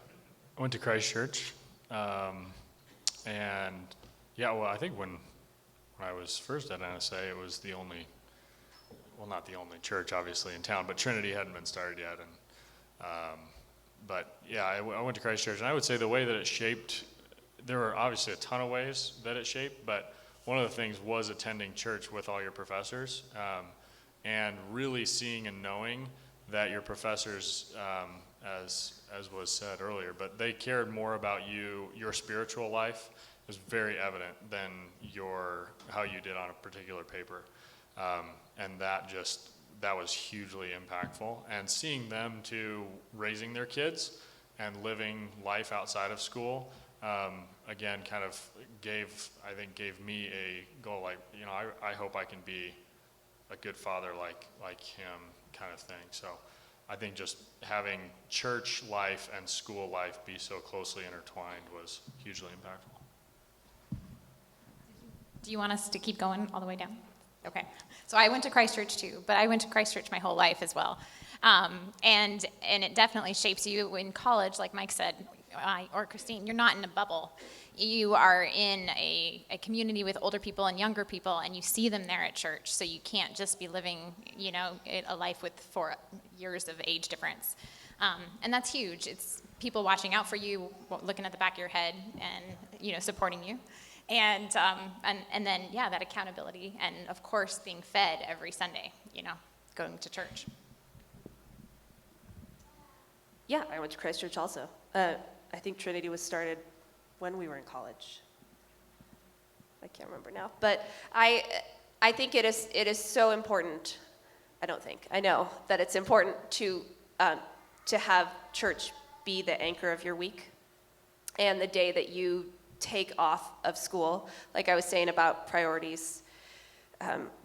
went to Christ Church, and yeah, well, I think when I was first at NSA, it was the only, well, not the only church, obviously, in town, but Trinity hadn't been started yet, and but yeah, I went to Christ Church, and I would say the way that it shaped, there were obviously a ton of ways that it shaped, but one of the things was attending church with all your professors, and really seeing and knowing that your professors, as was said earlier, but they cared more about your spiritual life was very evident than how you did on a particular paper, and that was hugely impactful. And seeing them too raising their kids and living life outside of school, again, kind of gave me a goal. Like, I hope I can be a good father like him, kind of thing. So I think just having church life and school life be so closely intertwined was hugely impactful. Do you want us to keep going all the way down? Okay. So I went to Christ Church too, but I went to Christ Church my whole life as well. And it definitely shapes you in college, like Mike said, or Christine, you're not in a bubble. You are in a community with older people and younger people, and you see them there at church. So you can't just be living, a life with 4 years of age difference. And that's huge. It's people watching out for you, looking at the back of your head, and supporting you. And then that accountability, and of course being fed every Sunday, going to church. Yeah, I went to Christ Church also. I think Trinity was started when we were in college. I can't remember now, but I think it is so important. I know that it's important to have church be the anchor of your week, and the day that you take off of school. Like I was saying about priorities,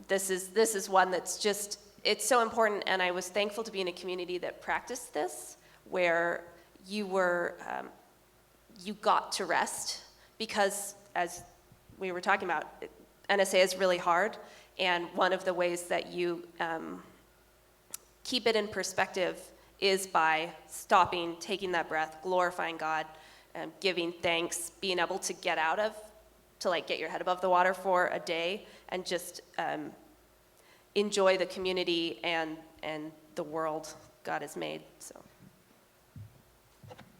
this is one that's just, it's so important, and I was thankful to be in a community that practiced this, where you got to rest, because as we were talking about, NSA is really hard, and one of the ways that you keep it in perspective is by stopping, taking that breath, glorifying God, giving thanks, being able to get out of to like get your head above the water for a day and just enjoy the community and the world God has made. So.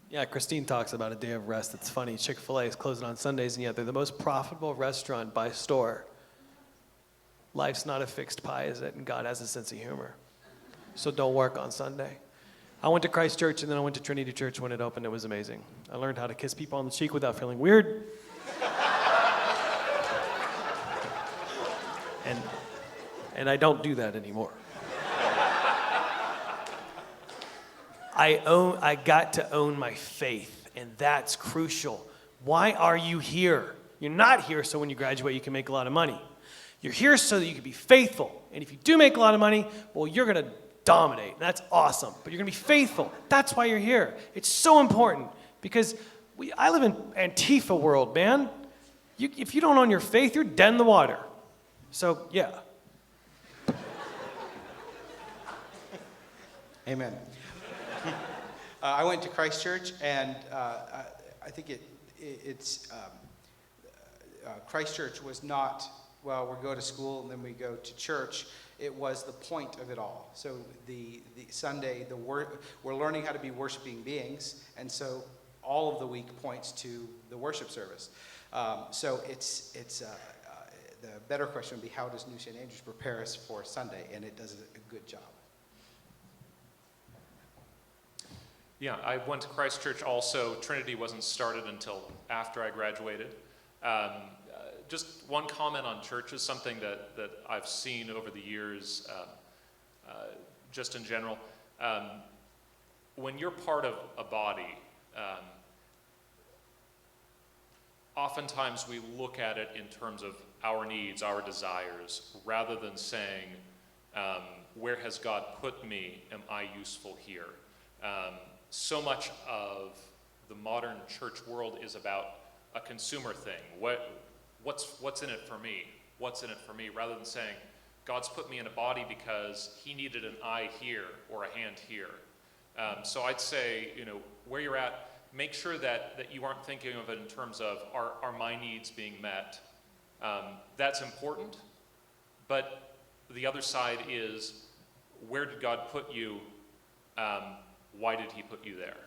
Yeah, Christine talks about a day of rest. It's funny. Chick-fil-A is closing on Sundays, and yet they're the most profitable restaurant by store. Life's not a fixed pie, is it? And God has a sense of humor. So don't work on Sunday. I went to Christ Church, and then I went to Trinity Church when it opened. It was amazing. I learned how to kiss people on the cheek without feeling weird. And I don't do that anymore. I got to own my faith, and that's crucial. Why are you here? You're not here so when you graduate you can make a lot of money. You're here so that you can be faithful. And if you do make a lot of money, well, you're going to dominate. That's awesome. But you're going to be faithful. That's why you're here. It's so important because I live in Antifa world, man. If you don't own your faith, you're dead in the water. So, yeah. Amen. I went to Christ Church, and I think Christ Church was not, well, we go to school and then we go to church. It was the point of it all. So the Sunday, we're learning how to be worshiping beings, and so all of the week points to the worship service. So the better question would be, how does New St. Andrews prepare us for Sunday? And it does a good job. Yeah, I went to Christ Church also. Trinity wasn't started until after I graduated. Just one comment on church is something that I've seen over the years, just in general. When you're part of a body, oftentimes we look at it in terms of our needs, our desires, rather than saying, where has God put me? Am I useful here? So much of the modern church world is about a consumer thing. What's in it for me? What's in it for me? Rather than saying, God's put me in a body because he needed an eye here or a hand here. So I'd say, where you're at, make sure that you aren't thinking of it in terms of, are my needs being met? That's important, but the other side is, where did God put you? Why did he put you there?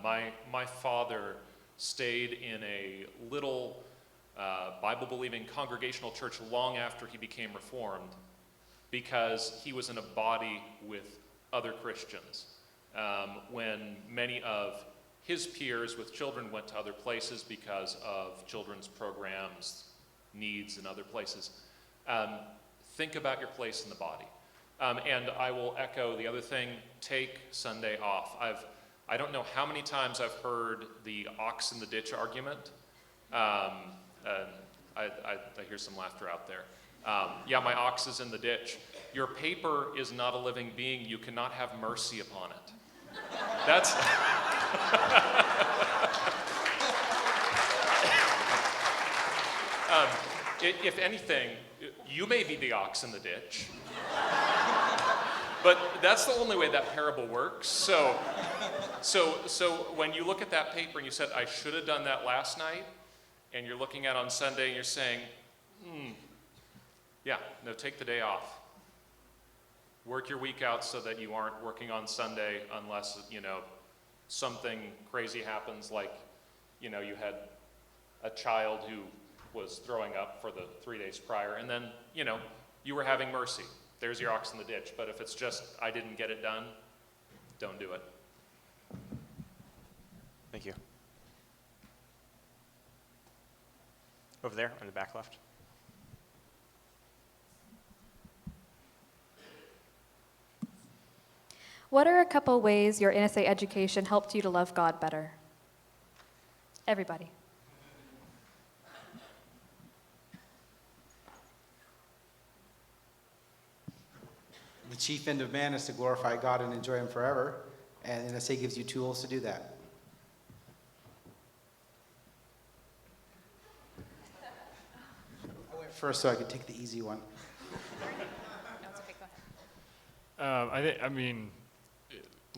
My father stayed in a little Bible-believing congregational church long after he became Reformed because he was in a body with other Christians. When many of his peers with children went to other places because of children's programs, needs, and other places, think about your place in the body. And I will echo the other thing, take Sunday off. I don't know how many times I've heard the ox in the ditch argument. I hear some laughter out there. Yeah, my ox is in the ditch. Your paper is not a living being. You cannot have mercy upon it. That's... if anything, you may be the ox in the ditch. But that's the only way that parable works. So when you look at that paper and you said, I should have done that last night, and you're looking at it on Sunday and you're saying, yeah, no, take the day off. Work your week out so that you aren't working on Sunday unless, something crazy happens, like, you had a child who was throwing up for the 3 days prior, and then, you were having mercy. There's your ox in the ditch. But if it's just, I didn't get it done, don't do it. Thank you. Over there on the back left. What are a couple ways your NSA education helped you to love God better? Everybody. The chief end of man is to glorify God and enjoy him forever, and NSA gives you tools to do that. I went first so I could take the easy one. No, it's okay, go ahead.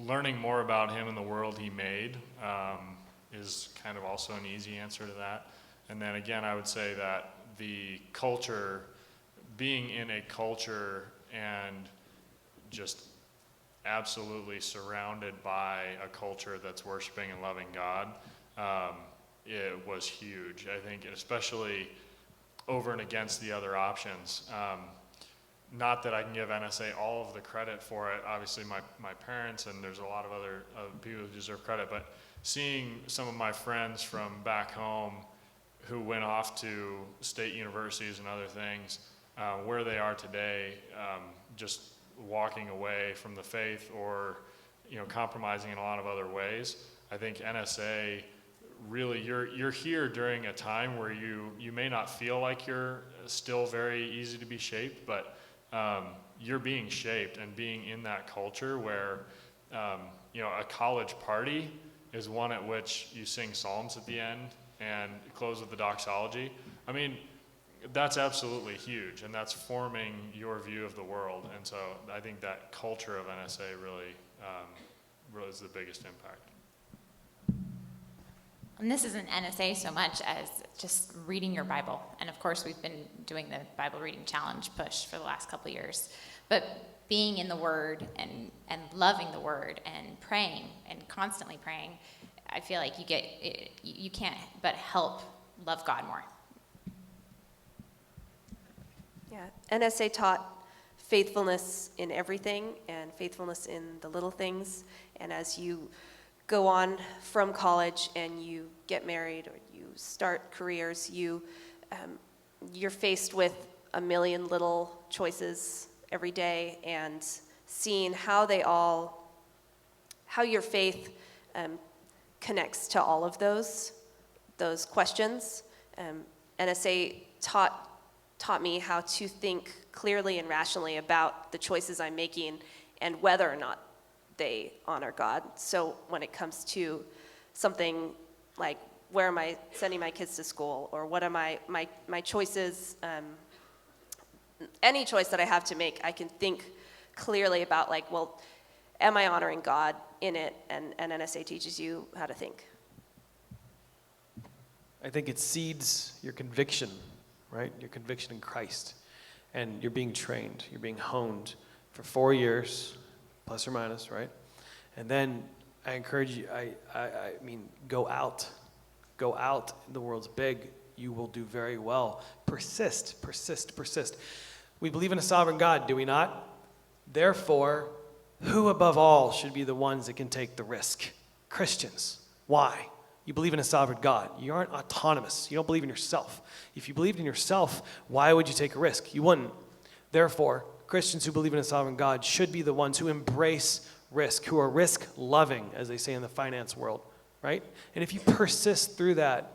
Learning more about him and the world he made is kind of also an easy answer to that. And then again, I would say that the culture, being in a culture and just absolutely surrounded by a culture that's worshiping and loving God, it was huge. I think, especially over and against the other options. Not that I can give NSA all of the credit for it. Obviously, my parents, and there's a lot of other people who deserve credit, but seeing some of my friends from back home who went off to state universities and other things, where they are today, just walking away from the faith or, compromising in a lot of other ways. I think NSA really, you're here during a time where you may not feel like you're still very easy to be shaped, but you're being shaped, and being in that culture where, a college party is one at which you sing psalms at the end and close with the doxology. I mean, that's absolutely huge, and that's forming your view of the world. And so I think that culture of NSA really is the biggest impact. And this isn't NSA so much as just reading your Bible. And of course, we've been doing the Bible reading challenge push for the last couple of years. But being in the Word and loving the Word and praying and constantly praying, I feel like you can't but help love God more. Yeah, NSA taught faithfulness in everything and faithfulness in the little things. And as you go on from college and you get married or you start careers, you're faced with a million little choices every day, and seeing how your faith connects to all of those questions. NSA taught me how to think clearly and rationally about the choices I'm making and whether or not they honor God. So when it comes to something like, where am I sending my kids to school, or what are my choices, any choice that I have to make, I can think clearly about, like, well, am I honoring God in it? And NSA teaches you how to think. I think it seeds your conviction, right? Your conviction in Christ. And you're being trained, you're being honed for 4 years, plus or minus, right? And then I encourage you, I mean, go out. Go out. The world's big. You will do very well. Persist, persist, persist. We believe in a sovereign God, do we not? Therefore, who above all should be the ones that can take the risk? Christians. Why? You believe in a sovereign God. You aren't autonomous. You don't believe in yourself. If you believed in yourself, why would you take a risk? You wouldn't. Therefore, Christians who believe in a sovereign God should be the ones who embrace risk, who are risk-loving, as they say in the finance world, right? And if you persist through that,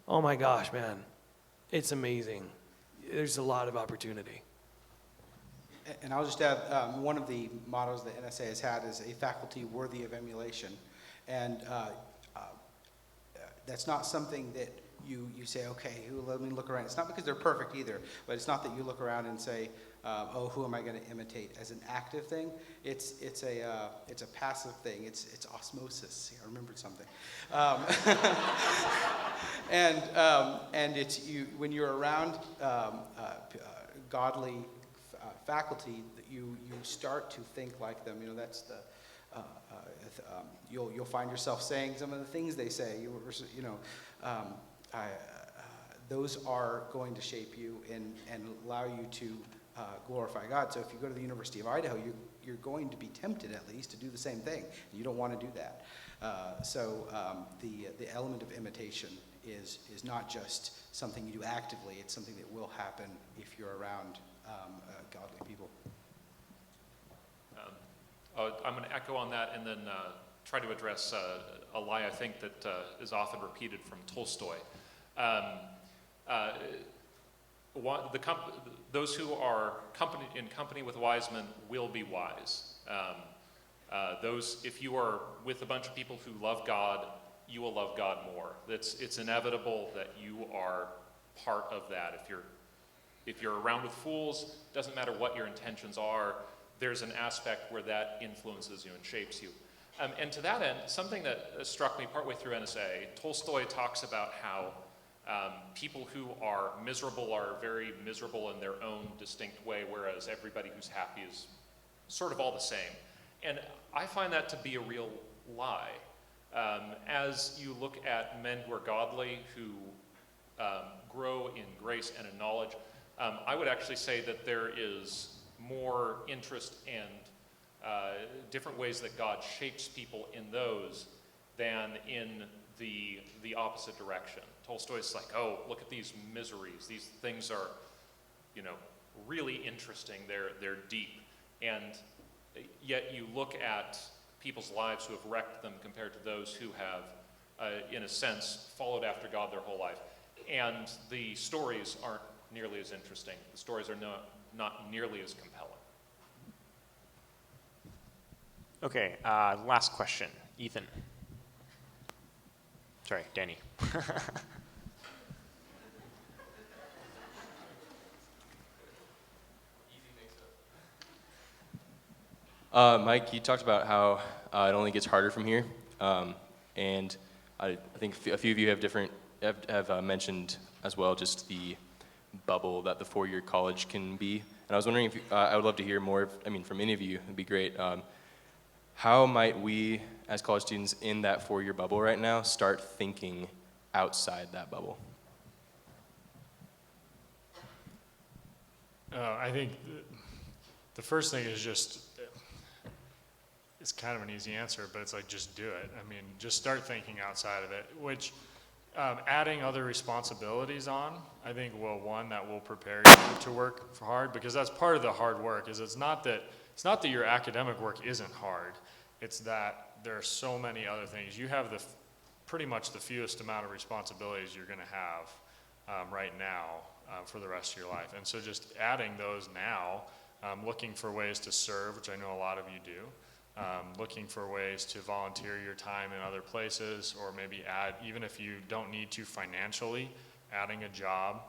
oh my gosh, man, it's amazing. There's a lot of opportunity. And I'll just add, one of the mottos that NSA has had is a faculty worthy of emulation. And that's not something that you say, okay, let me look around. It's not because they're perfect either, but it's not that you look around and say, who am I going to imitate? As an active thing, it's a passive thing. It's osmosis. See, I remembered something. And it's when you're around godly faculty, that you start to think like them. That's the you'll find yourself saying some of the things they say. Those are going to shape you and allow you to glorify God. So if you go to the University of Idaho, you're going to be tempted at least to do the same thing. You don't want to do that. The element of imitation is not just something you do actively. It's something that will happen if you're around godly people. I'm going to echo on that and then try to address a lie I think that is often repeated from Tolstoy. Those who are in company with wise men will be wise. If you are with a bunch of people who love God, you will love God more. It's inevitable that you are part of that. If you're around with fools, doesn't matter what your intentions are, there's an aspect where that influences you and shapes you. And to that end, something that struck me partway through NSA, Tolstoy talks about how People who are miserable are very miserable in their own distinct way, whereas everybody who's happy is sort of all the same. And I find that to be a real lie. As you look at men who are godly, who grow in grace and in knowledge, I would actually say that there is more interest and different ways that God shapes people in those than in the opposite direction. Tolstoy's like, oh, look at these miseries. These things are, really interesting. They're deep. And yet you look at people's lives who have wrecked them compared to those who have, in a sense, followed after God their whole life. And the stories aren't nearly as interesting. The stories are not nearly as compelling. Okay, last question. Ethan. Sorry, Danny. Mike, you talked about how it only gets harder from here, and I think a few of you have mentioned as well just the bubble that the four-year college can be. And I was wondering if I would love to hear more. From any of you, it'd be great. How might we, as college students in that four-year bubble right now, start thinking outside that bubble? I think the first thing is just, it's kind of an easy answer, but it's like, just do it. Just start thinking outside of it, which adding other responsibilities on, I think that will prepare you to work hard, because that's part of the hard work. It's not that your academic work isn't hard. It's that there are so many other things. You have pretty much the fewest amount of responsibilities you're going to have right now for the rest of your life. And so just adding those now, looking for ways to serve, which I know a lot of you do, looking for ways to volunteer your time in other places, or maybe add, even if you don't need to financially, adding a job,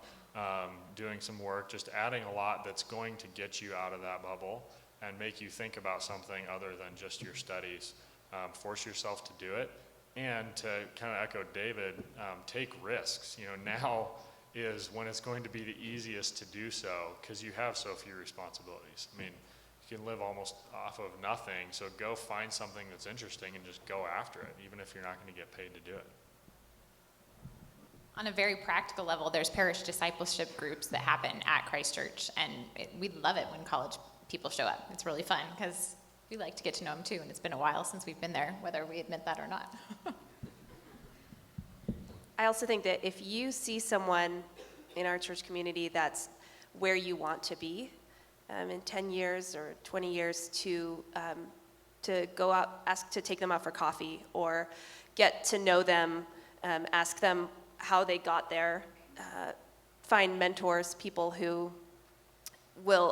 doing some work, just adding a lot that's going to get you out of that bubble and make you think about something other than just your studies. Force yourself to do it, and to kind of echo David, take risks. Now is when it's going to be the easiest to do so, because you have so few responsibilities. You can live almost off of nothing, so go find something that's interesting and just go after it, even if you're not going to get paid to do it. On a very practical level, there's parish discipleship groups that happen at Christ Church, and we love it when college people show up. It's really fun, because we like to get to know them too, and it's been a while since we've been there, whether we admit that or not. I also think that if you see someone in our church community that's where you want to be in 10 years or 20 years, to go out, ask to take them out for coffee, or get to know them, ask them how they got there, find mentors, people who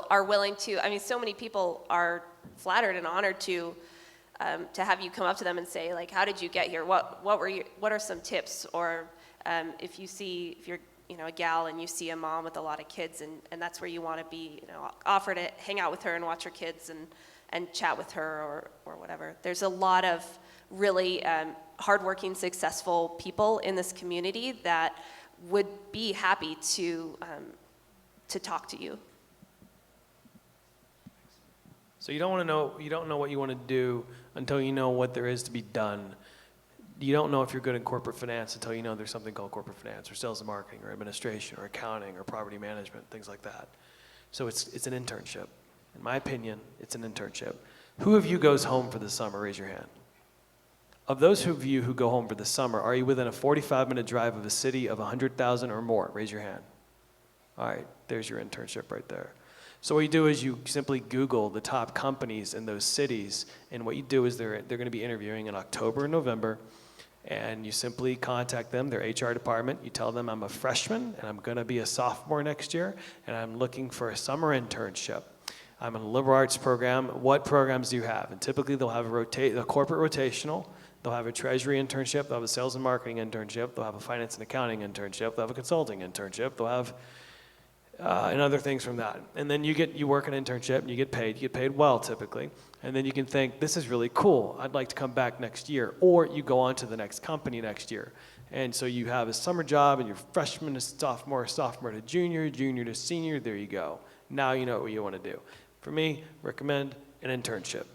are willing to, so many people are flattered and honored to have you come up to them and say, like, how did you get here? What are some tips? Or if you're a gal and you see a mom with a lot of kids, and that's where you want to be, offer to hang out with her and watch her kids and chat with her, or whatever. There's a lot of really hardworking, successful people in this community that would be happy to talk to you. So you don't know what you want to do until you know what there is to be done. You don't know if you're good in corporate finance until you know there's something called corporate finance, or sales and marketing, or administration, or accounting, or property management, things like that. So it's an internship. In my opinion, it's an internship. Who of you goes home for the summer? Raise your hand. Of those of you who go home for the summer, are you within a 45-minute drive of a city of 100,000 or more? Raise your hand. All right, there's your internship right there. So what you do is you simply Google the top companies in those cities, and what you do is they're going to be interviewing in October and November, and you simply contact them, their HR department. You tell them, I'm a freshman, and I'm going to be a sophomore next year, and I'm looking for a summer internship. I'm in a liberal arts program. What programs do you have? And typically they'll have a corporate rotational. They'll have a treasury internship. They'll have a sales and marketing internship. They'll have a finance and accounting internship. They'll have a consulting internship. They'll have and other things from that. And then you work an internship and you get paid well typically. And then you can think, this is really cool, I'd like to come back next year. Or you go on to the next company next year. And so you have a summer job and you're freshman to sophomore to junior, junior to senior, there you go. Now you know what you want to do. For me, recommend an internship.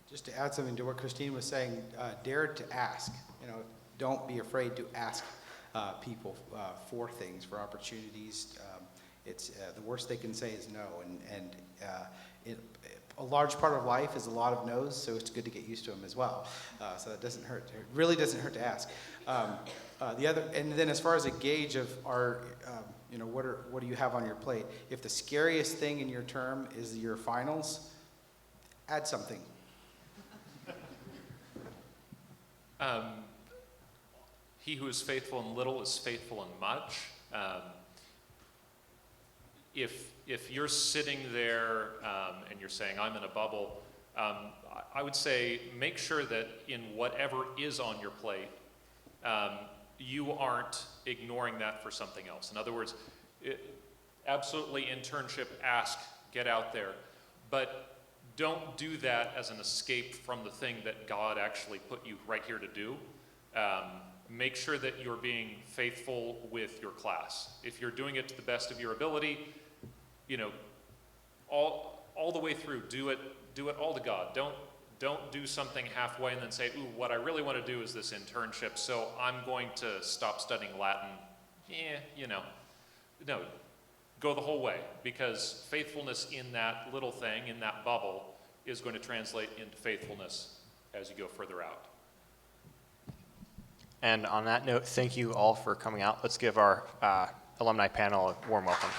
Just to add something to what Christine was saying, dare to ask. Don't be afraid to ask people for things, for opportunities. It's the worst they can say is no, and a large part of life is a lot of no's, so it's good to get used to them as well. So it doesn't hurt. It really doesn't hurt to ask. And then as far as a gauge of our, what do you have on your plate? If the scariest thing in your term is your finals, add something. He who is faithful in little is faithful in much. If you're sitting there and you're saying, I'm in a bubble, I would say make sure that in whatever is on your plate, you aren't ignoring that for something else. In other words, absolutely internship, ask, get out there, but don't do that as an escape from the thing that God actually put you right here to do. Make sure that you're being faithful with your class. If you're doing it to the best of your ability, all the way through, do it all to God. Don't do something halfway and then say, ooh, what I really want to do is this internship, so I'm going to stop studying Latin. No, go the whole way, because faithfulness in that little thing, in that bubble, is going to translate into faithfulness as you go further out. And on that note, thank you all for coming out. Let's give our alumni panel a warm welcome.